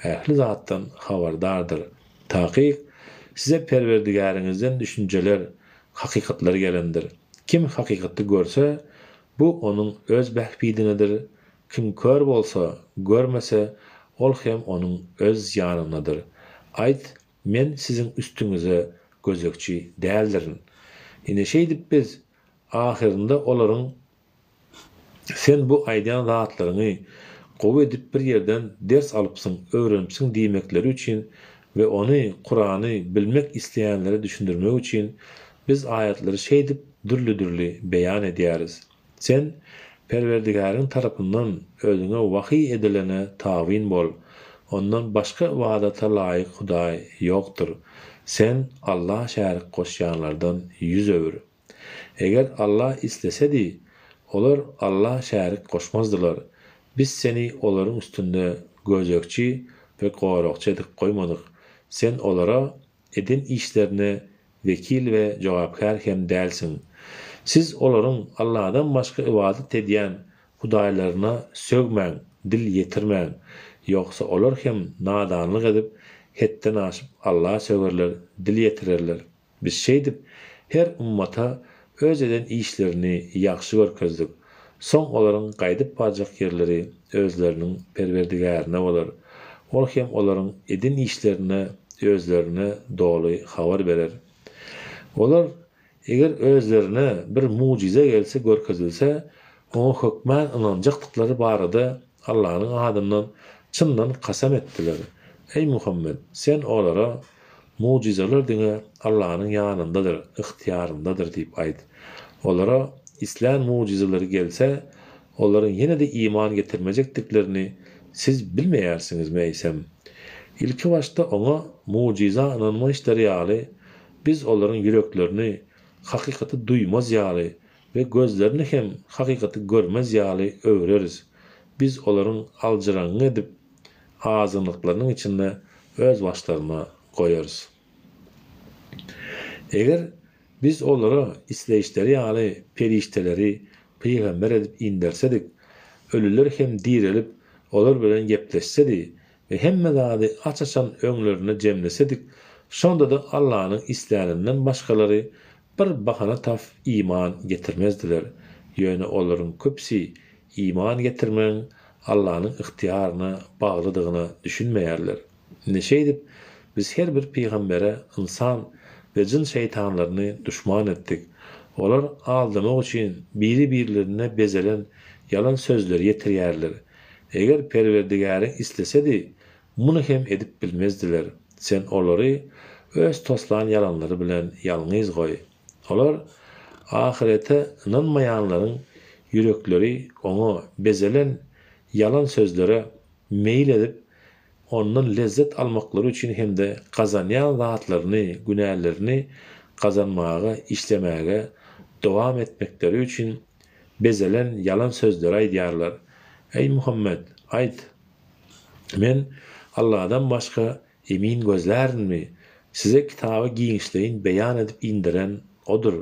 Ähli zatdan habardardyr. Taqiq size perwerdigäriňizden düşünjeler, hakykatlar gelendir. Kim hakykatly görse, bu onun öz behbidinedir. Kim kör bolsa, görmese, ol hem onun öz ýanynadyr. Aýt, men sizin üstüňize gözekçi däldirin. Ine şeýdip biz ahirinde olaryň sen bu aýdýan zatlaryny gowy edip bir ýerden ders alypsyň, öwrenipsiň diýmekleri üçin ve ony Kur'any bilmek isteýänlere düşündirmek üçin biz aýatlary şeýdip dürli beýan edýäris. Sen Perwerdigäriň tarapyndan özüňe wahy edilene tawin bol. Ondan başga ibadata laýyk Hudaý ýokdur. Sen Allah şärik goşýanlardan ýüz öwür. Eger Allah istesedi, olar Allah şärik goşmazdylar. Biz seni olaryň üstünde gözekçi we gorokçy edip goýmadyk. Sen olara edin işlerine vekil we jogapkar hem dälsiň. Siz olaryň Allah'dan başga ibadat edýän hudaýlaryna sögmäň, dil ýetirmäň. Ýoksa olar hem nadanlyk edip hetden aşyp Allah sögerler, dil ýetirerler. Biz şeýdip her ummata öz eden işlerini ýaxşy görkezdik. Son olaryň gaýdyp barjak yerleri özleriniň Perwerdigarine bolar. Ol hem olaryň edin işlerine özlerine doly habar berer. Olar eger özlerine bir mucize gelse görkezilse, o hökmän inanjaklyklary barada Allahyň adyndan çyndan kasam etdiler. Ey Muhammed, sen olara mucizeler diňe Allahyň ýanyndadyr, ihtiýaryndadyr diýip aýt. Olara İslam mucizeleri gelse, olaryň ýene-de iman getirmejekdiklerini siz bilmeýärsiňiz meýsem. İlki başta ona mucize inanma işleri ýaly, biz olaryň yüreklerini hakykaty duýmaz ýaly we gözlerini hem hakykaty görmez ýaly öwreriz. Biz olaryň aljyraňy edip azynlyklarynyň içinde öz başlaryna goýarys. Eger biz olara isleýişleri ýaly perişteleri peýgamber edip indersedik, ölüler hem dirilip olar bilen gepleşsedi we hemme zady açaçan öňlerine jemlesedik, şonda da Allahyň isläninden başgalary bir bahana taf iman getirmezdiler. Ýöne olaryň köpsi iman getirmeň Allahyň ihtiýaryna baglydygyny düşünmeýärler. Neşe edip biz her bir peýgambere insan ve jin şeytanlaryny düşman etdik. Olar aldamak üçin biri-birlerine bezelen yalan sözleri ýetirýärler. Eger Perwerdigary islesedi, muny hem edip bilmezdiler. Sen olary öz toslan yalanlary bilen ýalňyz goý. Olar ahirete inanmaýanlaryň yürekleri onu bezelen yalan sözlere meýil edip ondan lezzet almaklary üçin hem de kazanýan zatlaryny, günälerini kazanmaga, işlemäge dowam etmekleri üçin bezelen yalan sözleri aýdýarlar. Ey Muhammed, aýt. Men Allah'dan başka emin gözlärmi? Size kitabı giňişleýin beýan edip indiren odur.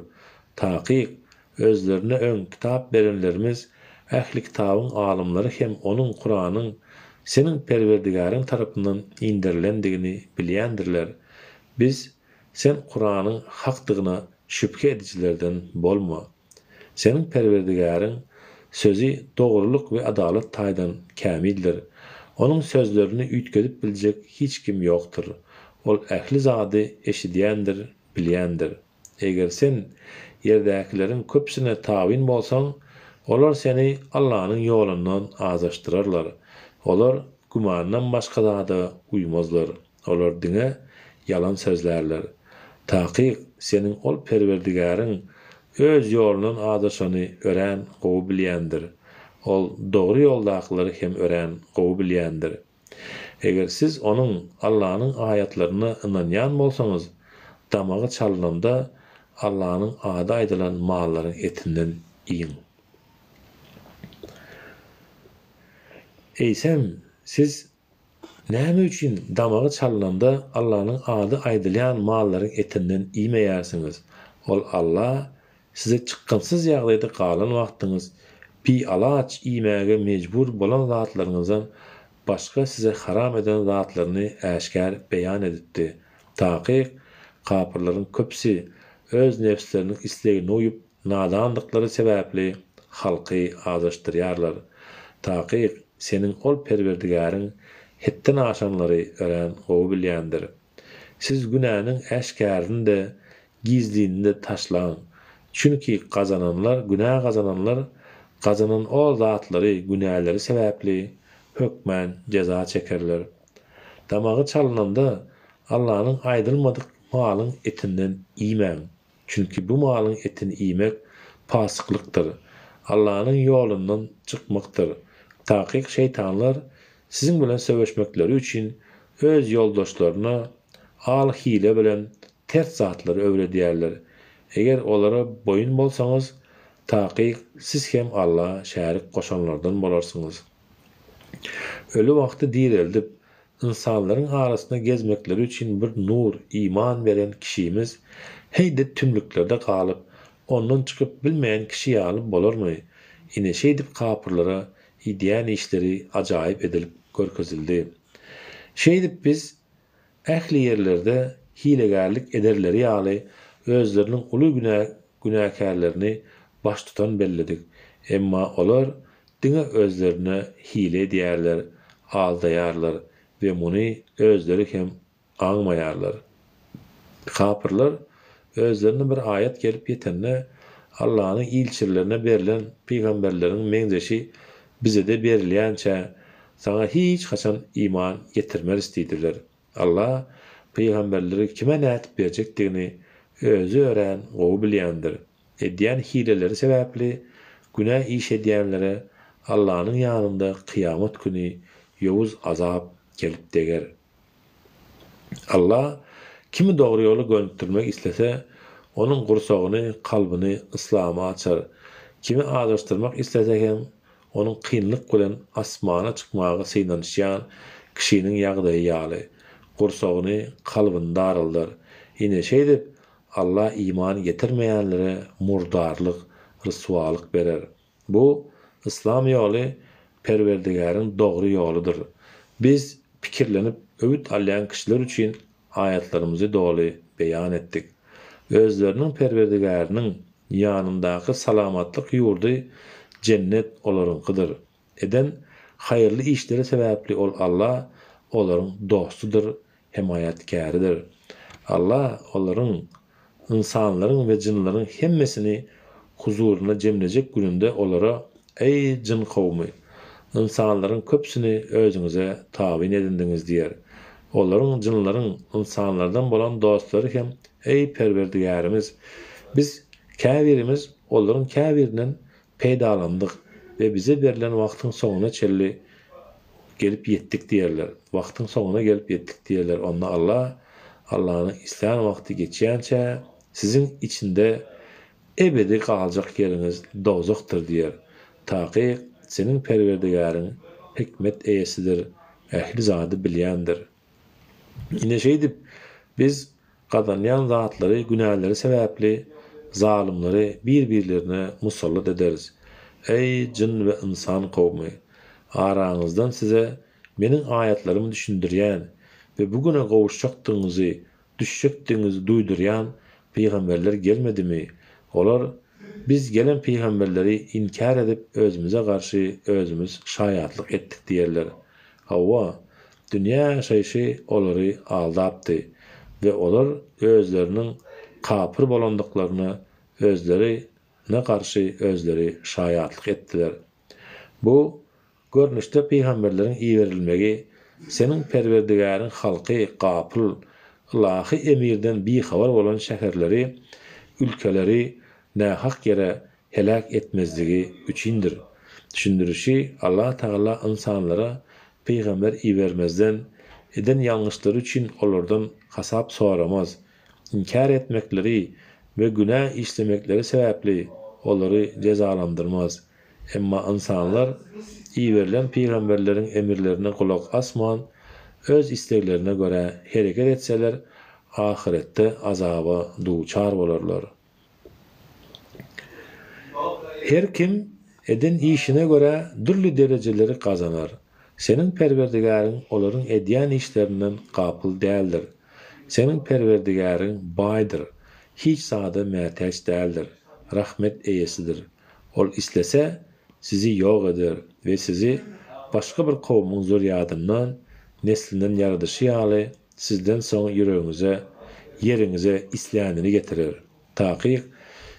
Taqiq özlerine ön kitap berenlerimiz ähli kitabyň alymlary hem onun Kur'anyň senin Perwerdigaryň tarapyndan indirilendigini bilýändirler. Biz sen Kur'anyň hakdygyna şüphe edijilerden bolma. Senin Perwerdigaryň sözü dogruluk we adalet taýdan kämildir. Onun sözlerini üýtgedip biljek hiç kim ýokdur. Ol ähli zady eşidýändir, bilýändir. Eger sen ýerdäkilerin köpsine tabyn bolsaň, olar seni Allahyň ýolundan azaşdyrarlar. Olar gumandan başga zada uýmazlar. Olar diňe yalan sözlerler. Taqiq senin ol Perwerdigaryň öz ýolundan azaşany ören gowy bilýändir. Ol dogry ýoldakyları hem ören gowy bilýändir. Eger siz onun Allahyň ayatlaryna inanýan bolsaňyz, damagy çalynanda Allahyň ady aýdylan mallaryň etinden iýin. Eýsem, siz näme üçin damagy çalynanda Allahyň ady aýdylan mallaryň etinden iýmeýärsiňiz? Ol Allah size çykkansyz ýagdaýda galan wagtyňyz bi alaç iýmäge mejbur bolan zatlaryňyzdan başga size haram eden zatlaryny äşkär beýan edipdi. Taqiq gapyrlaryň köpsi öz nefsleriniň islegini uýup nadanlyklary sebäpli halky azaşdyrýarlar. Taqiq senin ol Perwerdigaryň hetden aşanlary ören gowy bilýändir. Siz günäniň äşkärini de gizliğini de taşlaň. Çünki kazananlar, günah kazananlar, kazanan o zatlary, günahları sebäpli hökmän ceza çekerler. Damagy çalynanda Allahyň aýdylmadyk malyň etinden iýmän. Çünki bu malyň etini iýmek pasyklykdyr. Allahyň ýolundan çykmakdyr. Taqiq şeytanlar sizin bilen söwüşmekleri üçin öz ýoldaşlaryna al hile bilen ters zatlary öwredýärler. Eger olara boyun bolsaňyz, taqiq siz hem Allah şärik goşanlardan bolarsyňyz. Ölü wagty direldip, insanlaryň arasynda gezmekleri üçin bir nur, iman beren kişimiz heýde tümlüklerde galyp, ondan çykyp bilmeýän kişi ýaly bolarmy? Ine şeýdip gapyrlara ideýän işleri ajaýyp edilip görkezildi. Şeýdip biz ähli ýerlerde hilegärlik ederleri ýaly özleriniň uly günäkärlerini baş tutan belledik. Emma olar dine özlerine hile edýärler, aldaýarlar we muny özleri hem aňmaýarlar. Kapırlar özlerine bir ayet gelip yetenne Allah'ın ilçilerine berilen peygamberlerin meňzeşi bize de berilýänçe sana hiç haçan iman getirmez istediler. Allah peygamberleri kime nätip berjekdigini özü ören, o bilýändir. Edýän hileleri sebäpli günah iş edýänlere Allah'ın ýanynda kıyamet günü ýowuz azap gelip deger. Allah kimi doğru yolu göndürmek istese, onun gursogyny, kalbyny İslam'a açar. Kimi adlaşdyrmak istese hem, onun kynlyk bilen asmana çykmagy synaşýan kişiniň ýagdaýy ýaly. Gursogyny, kalbyny daryldyr. Ine şeýdip, Allah iman getirmeýänlere murdarlyk, ryswalyk berer. Bu, İslam ýoly Perwerdigäriň dogry ýoludyr. Biz pikirlenip öwüt alýan kişiler üçin ayetlerimizi dolu beyan ettik. Özlerinin Perwerdigäriniň ýanyndaky salamatlyk ýurdy cennet olaryňkydyr. Eden hayırlı işleri sebäpli ol Allah olaryň dostudur, himayetkäridir. Allah olaryň insanlaryň we jinlaryň hemmesini huzuruna jemlejek gününde olara ey jin kawmy, insanlaryň köpsini özüňize tabyn edindiňiz diýer. Olaryň jinlaryň insanlardan bolan dostlary hem ey Perwerdigärimiz, biz käbirimiz olaryň käbirinden peýdalandyk we bize berilen wagtyň soňuna çelli gelip yetdik diýerler. Wagtyň soňuna gelip yetdik diýerler. Onda Allah, Allah'ın islan wagty geçýänçe sizin içinde ebedi galjak yeriniz dozokdur diýer. Taky senin Perwerdigäriň hikmet eýesidir, ähli zady bilýändir. Ine şeýdip biz gadanýan zatlary, günäleri sebäpli zalimleri bir-birlerine musallat ederiz. Ey jin we insan kawmy, araňyzdan size meniň ayetlerimi düşündirýän we bugüne gowuşjakdygyňyzy, düşjekdiňizi duýdurýan peýgamberler gelmedimi? Olar biz gelen peygamberleri inkar edip özümüze karşı özümüz şayatlık ettik diýerler. Hawa dünýä şeýşi olary aldapdy we olar özleriniň kapır bolandyklaryny özlerine karşı özleri şayatlyk etdiler. Bu görnüşde peygamberleriň iýerilmegi senin Perwerdigäriň halky gapyl ilahy emirden bir habar bolan şäherleri, ülkeleri nähak yere helak etmezligi üçindir. Düşündürüşi Allah Taala insanlara peygamber iýermezden eden ýalňyşlary üçin olardan hasap soramaz. İnkar etmekleri ve günah işlemekleri sebäpli olary cezalandyrmaz. Emma insanlar iýerilen peygamberleriň emirlerine kulak asman, öz isteklerine göre hereket etseler, ahirette azaba duçar bolarlar. Her kim eden işine göre dürlü dereceleri kazanar. Senin Perwerdigäriň olaryň edýän işlerinden gapyl däldir. Senin Perwerdigäriň baýdyr. Hiç zada mätäç däldir. Rahmet eýesidir. Ol islese sizi ýok eder we sizi başga bir kowmyň zurýadyndan, neslinden ýaradyşy ýaly sizden soň ýüregiňize, ýeriňize islänini getirir. Taky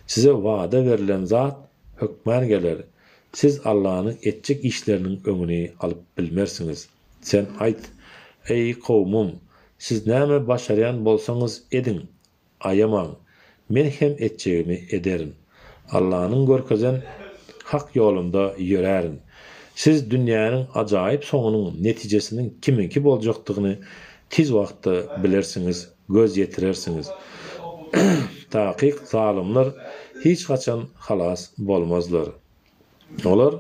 size wada verilen zat hökmän geler. Siz Allah'ın etjek işlerinin öňüni alyp bilmersiňiz. Sen aýt, ey kowmum, siz näme başarýan bolsaňyz edin, aýamaň, men hem etjegimi ederim. Allah'ın görkezen hak ýolunda ýörärin. Siz dünýäniň ajaýyp soňunyň netijesiniň kiminki boljakdygyny tiz wagtda bilersiňiz, göz ýetilersiňiz. Takyk zalimler hiç haçan halas bolmazlar. Olar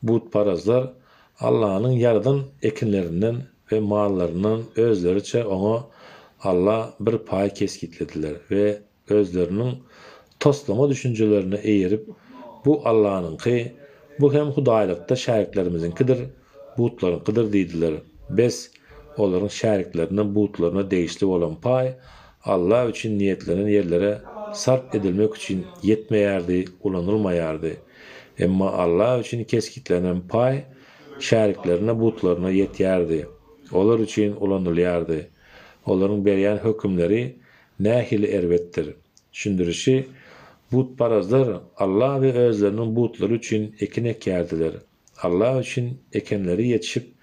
butparazlar Allah'ın yaradan ekinlerinden ve mallarından özleriçe ona Allah bir pay keskitlediler ve özlerinin toslama düşüncelerini eğirip bu Allah'ınki, bu hem hudaýlykda şäriklerimizinkidir, butlarınkidir diýdiler. Bes olaryň şärikleriniň butlaryna değişli olan pay Allah üçin niyetlenen yerlere sarf edilmek üçin yetmeýärdi, ulanylmaýardy. Emma Allah üçin keskitlenen pay şäriklerine, butlarına yetýärdi. Olar üçin ulanylýardy. Olaryň berýän hökümleri nähili erbetdir. Şündürişi butparazlar Allah we özleriniň butlary üçin ekin ekýärdiler. Allah üçin ekenleri yetişip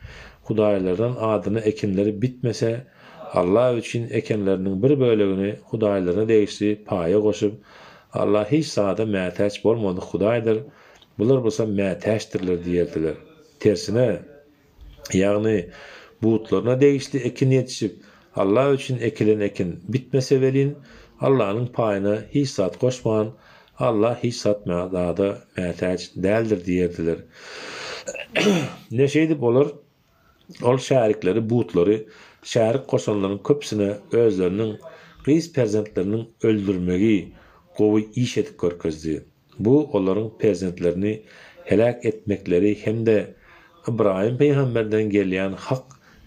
Hudaýlardan adyny ekinleri bitmese, Allah üçin ekenleriniň bir bölegini Hudaýlaryna degişli paýa goşup, Allah hiç sada mätäç bolmady Hudaýdyr. Bular bolsa mätäçdirler diýerdiler. Tersine, ýagny butlaryna degişli ekin yetişip, Allah üçin ekilen ekin bitmese welin, Allah'ın paýyna hiç zat goşmagan, Allah hiç zat da mätäç däldir diýerdiler. Neşeýdi bolar? Ol şärikleri, butlary, şärik goşanlaryň köpsine özleriniň gys perzentleriniň öldürmegi, gowy iş edip görkezdi. Bu olaryň perzentlerini helak etmekleri hemde İbrahim peýgamberden gelýän hak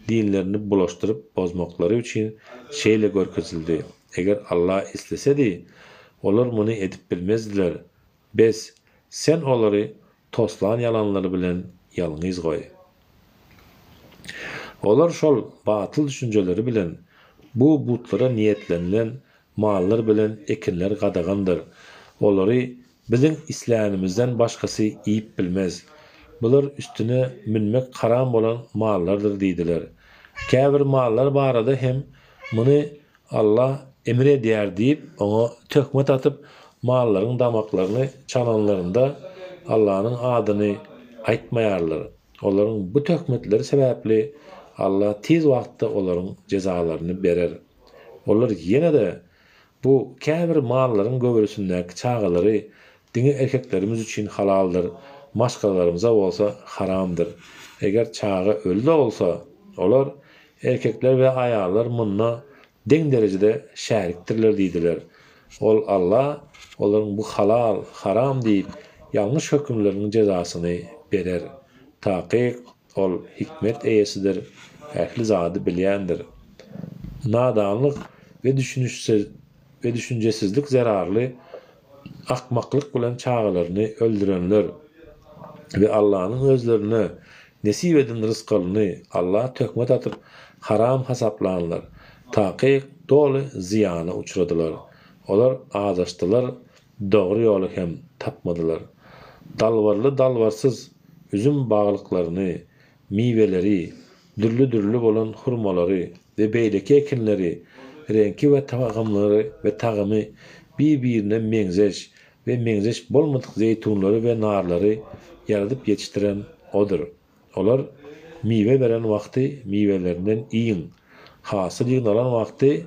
dinlerini bulaştırıp bozmakları üçin şeýle görkezildi. Eger Allah istesedi, olar muny edip bilmezdiler. Biz sen olary toslan yalanları bilen ýalňyz goý. Olar şol batyl düşünjeleri bilen bu butlara niyetlenilen mallar bilen ekinler gadagandyr. Olary bizim İslamymyzdan başgasy iýip bilmez. Bular üstüne minmek haram bolan mallardır diýdiler. Käbir mallar barada hem muny Allah emre edýär diýip oňa töhmet atyp mallaryň damaklaryny çalanlarynda Allah'ın adyny aýtmaýarlar. Olaryň bu töhmetleri sebäpli Allah tez wagtda olaryň jezalaryny berer. Olar ýene-de bu käbir mallaryň göwrüsindäki çağalary diňe erkeklerimiz üçin halaldyr, maşgalarymyza bolsa haramdyr. Eger çağı ölde bolsa, olar erkekler we aýallar munna deň derejede şärikdirler diýdiler. Ol Allah olaryň bu halal, haram diýip ýalňyş hökümleriniň jezasyny berer. Taqiq ol hikmet eýesidir, ähli zady bilýändir. Nadanlyk we düşünjesizlik zararly akmaklyk bilen çağalaryny öldürenler ve Allah'ın özlerine nesip edin rızkalyny Allah töhmet atyp haram hasaplanlar. Taqiq dolu ziyana uçradylar. Olar azaşdylar, dogry ýoly hem tapmadylar. Dalwarly dalwarsyz üzüm baglyklaryny, miweleri, dürlü bolan hurmalary we beýleki ekinleri, renki we tagymlary we tagymy bir-birine meňzeş we meňzeş bolmadyk zeytunlary we narlary yaradyp ýetişdiren odur. Olar miwe beren wagty miwelerinden iýin, hasyl ýynalan wagty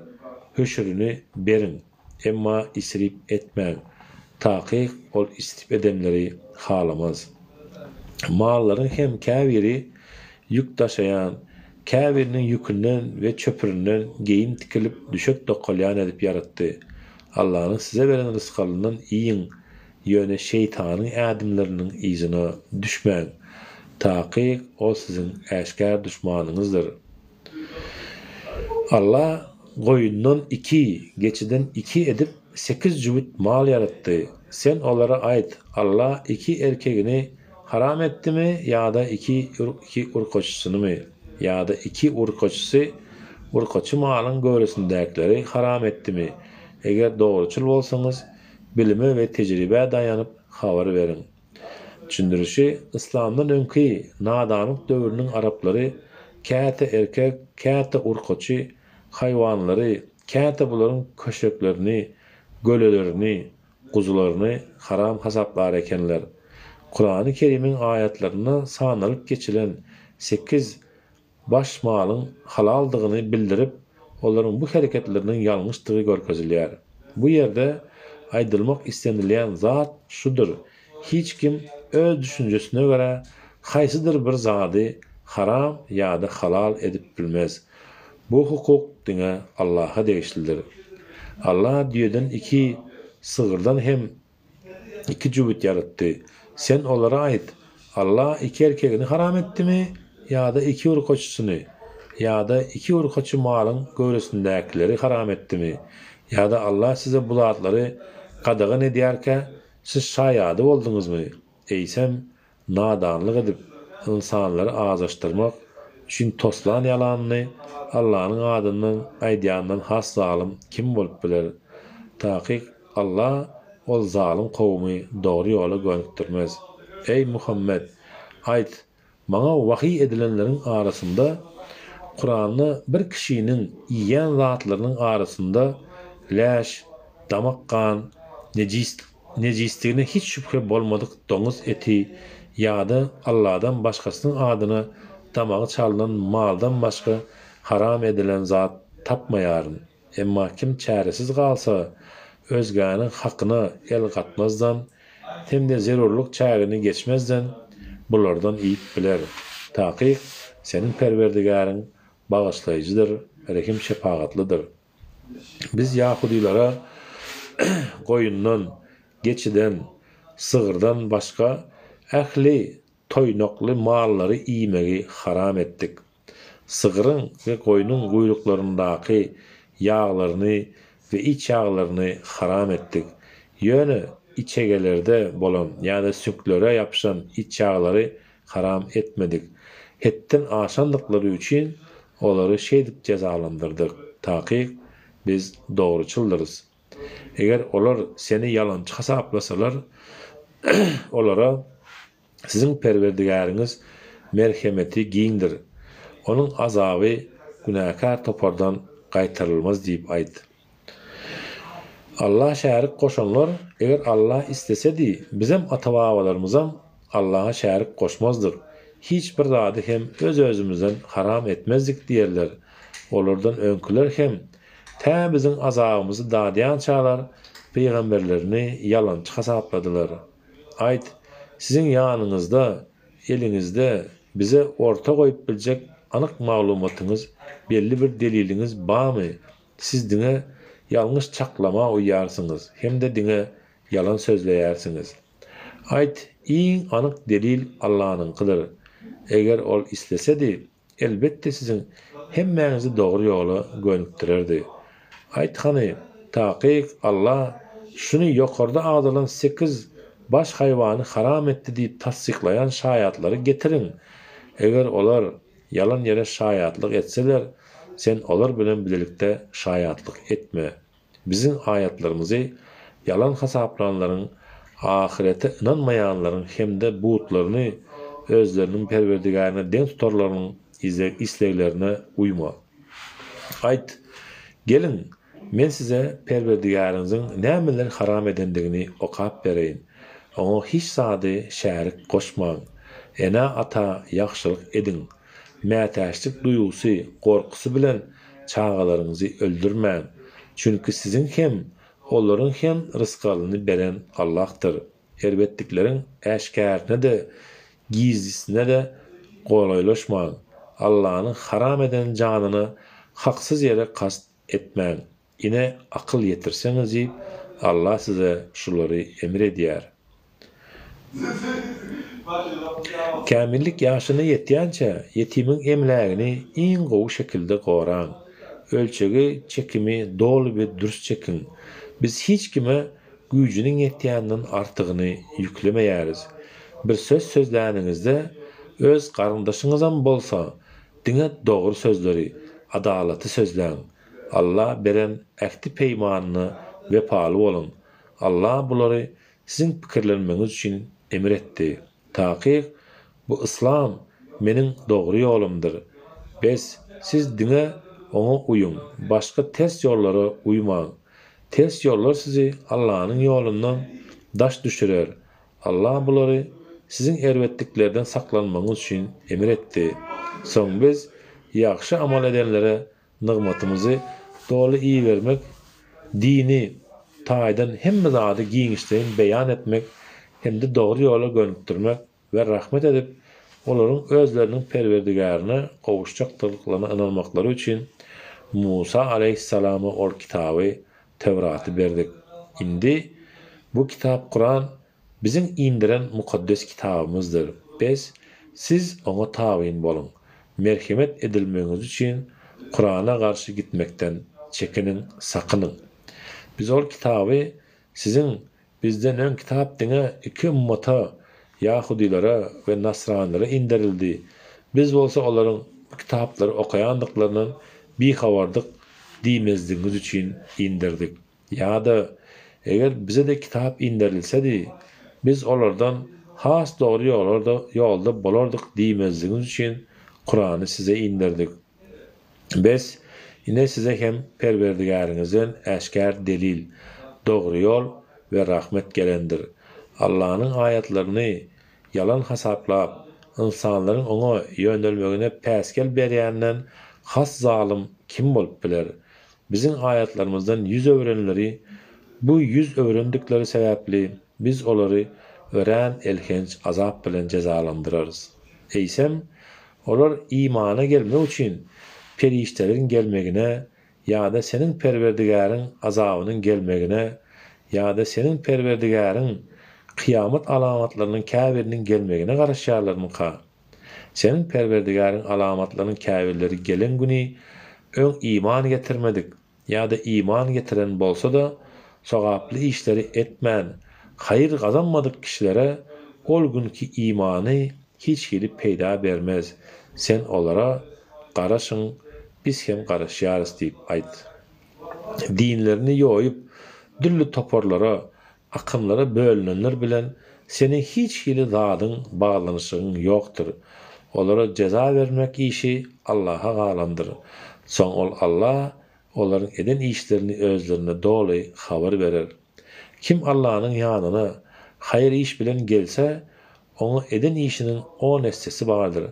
höşürüni berin. Emma isrip etmäň. Taqiq ol isrip edemleri halamaz. Mallaryň hem käbiri yük taşayan, käbiriniň yükünden we çöpüründen geýim tikilip düşek dokalýan edip yaratdy. Allah'ın size beren rızkalından iýin, ýöne şeytanyň ädimleriniň izine düşmäň. Taqiq o sizin äşkär düşmanyňyzdyr. Allah goýundan 2, geçiden 2 edip 8 jübüt mal yaratdy. Sen olara aýt, Allah 2 erkegini haram etdimi ýa-da 2 urkoçusyny ýa-da 2 urkoçusy urkoçy malyň göwresindäkileri haram etdimi? Eger dogruçul bolsaňyz, bilime we tejribe daýanyp habar berin. Düşündirişi, İslamdan öňki nadanlyk döwrüniň araplary käte erkek, käte urkoçy haýwanlary, käte bularyň köşeklerini, gölelerini, guzularyny haram hasaplar ekenler. Kur'an-ı Kerim'in ayetlerine sanalyp geçilen 8 baş malyň halaldygyny bildirip, olaryň bu hereketleriniň ýalňyşdygy görkezilýär. Bu ýerde aýdylmak istenilýän zat şudur: hiç kim öz düşünjesine göre haýsydyr bir zady haram ýa-da halal edip bilmez. Bu hukuk diňe Allah'a degişlidir. Allah diýeden 2 sığırdan hem 2 jübüt yaratdy. Sen olara aýt, Allah 2 erkegini haram etdimi ýa-da 2 urkoçusyny ýa-da 2 urkoçy malyň göwresindäkileri haram etdimi? Ýa-da Allah size bu zatlary gadagan edýärkä siz şaýady bolduňyzmy? eýsem nadanlyk edip insanlary azaşdyrmak üçin toslan ýalanyny Allah'ın adından aýdýandan has zalim kim bolup biler? Taqiq Allah ol zalim kowmy dogry ýola gönükdirmez. Ey Muhammed, aýt, maňa wahy edilenleriň arasynda Kur'an'ı bir kişinin iýen zatlarynyň arasynda läş, damak kan, nejisligine hiç şüphe bolmadyk doňuz eti ýa-da Allah'dan başgasynyň adyna damagy çalynan maldan başga haram edilen zat tapmaýaryn. Emma kim çäresiz galsa, özgäniň hakyna el gatmazdan, temde zerurluk çägini geçmezden bulardan iýip biler. Taqiq senin perwerdigaryň bağışlayıcıdır, rahim şefaatlıdır. Biz Yahudilara goýundan, geçiden, sığırdan başka ähli toýnokly mallary iýmegi haram etdik. Sığırın ve goýunyň guýruklaryndaky ýağlaryny ve iç ýağlaryny haram etdik. Ýöne içegelerde bolan ýa-da süklere ýapşan iç ýağlary haram etmedik. Hetden aşandyklary üçin olary şeýdip cezalandyrdyk. Taqiq biz dogruçyldyrys. Eger olar seni yalançy hasaplasalar, olara sizin perwerdigäriňiz merhemeti giňdir. Onun azaby günäkär topardan gaýtarylmaz diýip aýt. Allah şärik koşanlar, eger Allah istesedi, bizem ata-babalarymyzam Allah'a şärik koşmazdyk. Hiç bir zady hem öz-özümizden haram etmezdik diýerler. Olardan öňküler hem tä biziň azabymyzy dadýan çağlar peýgamberlerini yalançy hasapladylar. Aýt, sizin ýanyňyzda, eliňizde bize orta goýup biljek anyk maglumatyňyz, belli bir deliliňiz barmy? Siz diňe ýalňyş çaklama uýarsyňyz, hemde diňe yalan sözleýärsiňiz. Aýt, iň anyk delil Allah'nynkydyr. Eger ol istesedi, elbette sizin hemmäňizi dogry ýola gönükdirerdi. Aýtgany, taqiq Allah şunu ýokarda adylan 8 baş haýwany haram etdi diýip tasdiklayan şaýatlary getirin. Eger olar yalan ýere şaýatlyk etseler, sen olar bilen bilelikde şaýatlyk etme. Bizim ayatlarymyzy yalan hasaplananlaryň, ahirete inanmaýanlaryň hemde butlaryny özleriniň perwerdigarine den tutarlarynyň isleglerine uyma. Aýt, gelin, men size perwerdigaryňyzyň nämeler haram edendigini okap bereýin. Oňa hiç zady şärik goşmaň. Ene ata ýaxşylyk edin. Mätäçlik duýgusy, gorkusy bilen çağalaryňyzy öldürmäň. Çünki sizin hem, olaryň hem rızkalyny beren Allah'tır. Elbetdikleriň äşkärine de, gizlisine de golaylaşmaň. Allah'ın haram eden janyny haksız yere kast etmäň. Ine akyl yetirseňiz, Allah size şulary emir edýär. Kämillik ýaşyna ýetýänçe ýetimiň emlägini iň gowy şekilde goraň. Ölçegi, çekimi dolu ve dürüst çekin. Biz hiç kime gücünün ýetýändiň artygyny ýüklemeýäris. Bir söz sözläningizde öz garyndaşyňyzam bolsa, diňe dogry sözleri, adalaty sözläň. Allah beren ähdi peýmanyny wepaly bolun. Allah bulary sizin pikirlenmeňiz üçin emir etdi. Taqiq, bu İslam meniň dogry ýolumdyr. Siz diňe oňa uyun. Başka ters ýollara uymaň. Ters ýollar sizi Allah'ın ýolundan daş düşürer. Allah bulary sizin erwetdiklerden saklanmaňyz üçin emir etdi. Soň biz ýaxşy amal edenlere nygmatymyzy dolu iyi vermek, dini taýdan hemme zady giňişden beýan etmek, hem de dogry ýola gönükdirmek we rahmet edip olaryň özleriniň perwerdigarine gowuşjakdyklaryna inanmaklary üçin Musa aleyhissalama ol kitaby Tevrat'ı berdik. Indi bu kitap Kur'an bizim indiren mukaddes kitabımızdır. Siz ona tabiin bolun. Merhamet edilmeňiz üçin Kur'an'a karşı gitmekten çekinin, sakının. Biz ol kitabı sizin bizden ön kitap diňe iki ummata Yahudilara ve Nasranilara indirildi. Biz bolsa olaryň kitapları okaýandyklarynyň bir habardyk diýmezdiňiz üçin indirdik. Ýa-da eger bize de kitap indirilsedi, biz olardan has dogry ýolda bolardyk diýmezdiňiz üçin Kur'any size indirdik. Biz ine size hem Perwerdigaryňyzdan äşkär delil, dogry ýol we rahmet gelendir. Allah'ın ayetlerini yalan hasaplap, insanların ona yönelmegine päskel berýänden has zalim kim bolup biler? Bizim ayetlerimizden yüz öwrenleri, bu yüz öwrendikleri sebäpli biz olary ören elhenç azap bilen cezalandyrarız. Eýsem, olar imana gelmek üçin periştelerin gelmegine ýa-da senin Perwerdigaryň azabynyň gelmegine ýa-da senin Perwerdigaryň kıyamet alamatlarının kâbirinin gelmegine garaşýarlarmyka? Senin Perwerdigaryň alamatlarının kâbirleri gelen güni ön iman getirmedik ýa-da iman getiren bolsa da sogaply işleri etmän, hayır gazanmadyk kişilere ol günkü imany hiç gelip peýda bermez. Sen olara garaşyň, biz hem garaşýarys diýip aýt. Dinlerini ýoýup, dürli toporlara, akımlara bölünenler bilen senin hiç hili zadyň bağlanışyň ýokdur. Olara ceza vermek işi Allah'a galandyr. Soň ol Allah olaryň eden işlerini özlerine doly habar berer. Kim Allah'ın ýanyna hayır iş bilen gelse, onu eden işinin o nestesi bardır.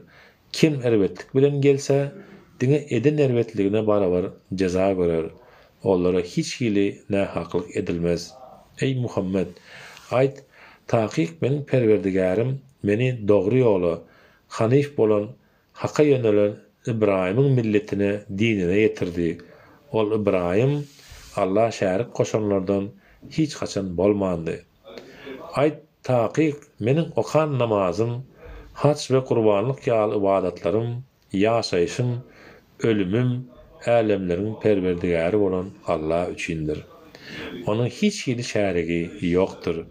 Kim erwetlik bilen gelse, diňe eden erwetligine barabar ceza görer. Olara hiç hili nähaklyk edilmez. Ey Muhammed, aýt, taqiq meniň Perwerdigarim meni dogry ýola, hanif bolan, haka ýönelen İbrahim'in milletine, dinine getirdi. Ol İbrahim, Allah şärik koşanlardan hiç kaçan bolmandy. Aýt, taqiq meniň okan namazym, haç we kurbanlyk ýaly ibadatlarym, ýaşaýyşym, ölümüm, älemleriň Perwerdigary bolan Allah üçindir. Onun hiç hili şärigi ýokdur.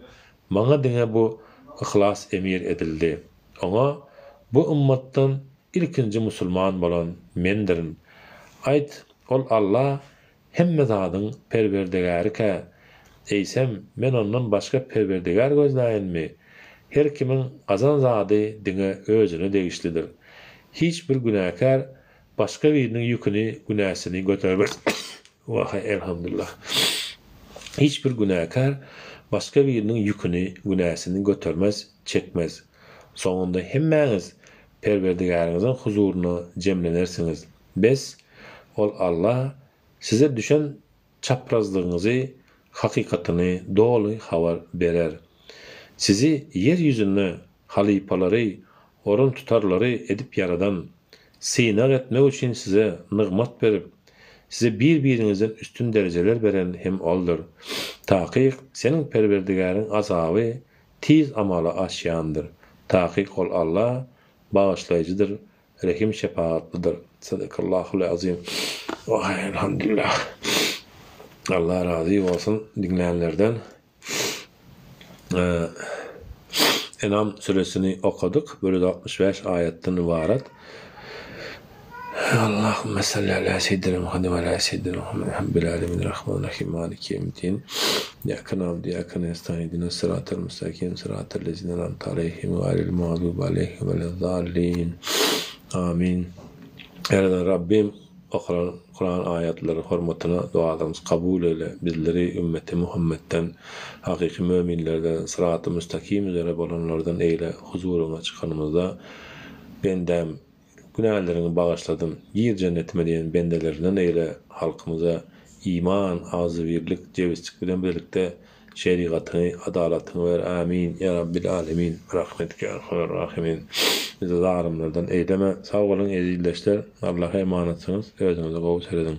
Maňa diňe bu ihlas emir edildi. Ona bu ummatdan ilkinji musulman bolan mendirim. Aýt, ol Allah hemme zadyň Perwerdigary-ka. Eýsem, men ondan başga Perwerdigar gözläýänmi? Her kimiň gazan zady diňe özüne degişlidir. Hiç bir günäkär başga biriniň ýüküni, günäsini götermez. Wahy elhamdülillah. Hiç bir günäkär başga biriniň ýüküni, günäsini götermez, çekmez. Soňunda hemmäňiz Perwerdigaryňyzyň huzuruny jemlenersiniz. Biz, ol Allah, size düşen çaprazlygyňyzy, hakikatyny doly habar berer. Sizi yer ýüzünde halipalary, orun tutarlary edip yaradan, synak etmek üçin size nygmat berip, size bir-biriňizden üstün dereceler beren hem oldur. Taqiq senin Perwerdigaryň azaby tiz amala aşýandyr. Taqiq ol Allah bağışlayıcıdır, rahim şefaatlidir. Sadakallahul azim. Elhamdülillah. Allah razı olsun dinleyenlerden. Enam suresini okuduk. Böyle 65 ayetten ibaret. Allahümme salli ala seyyidina Muhammed ve ala seyyidina Muhammed hamdül alemin rahmanirrahim maliki yevmiddin. İyyâke na'budu ve iyyâke nestaîn ihdinas sıratal mustakîm sıratal lezîne en'amte aleyhim gayril mağdûbi aleyhim velezzâllîn. Amin. Yaradan Rabbim Kur'an ayetleri hurmatına dualarımız kabul eyle. Bizleri ümmeti Muhammed'den, hakiki müminlerden, sırat-ı müstakim üzere olanlardan eyle. Huzuruna çıkanımızda bendem günahlarını bağışladım. Yer cennetime diyen bendelerinden eyle. Halkımıza iman, azı birlik, cevizlik bilen birlikte şeriatını, adaletini ver. Amin. Ya Rabbil alemin. Rahmetike erhamar rahimin. Bizi zalimlerden eyleme. Sağ olun ezilleşler. Allah'a emanetsiniz. Özünüze kavuşlar edin.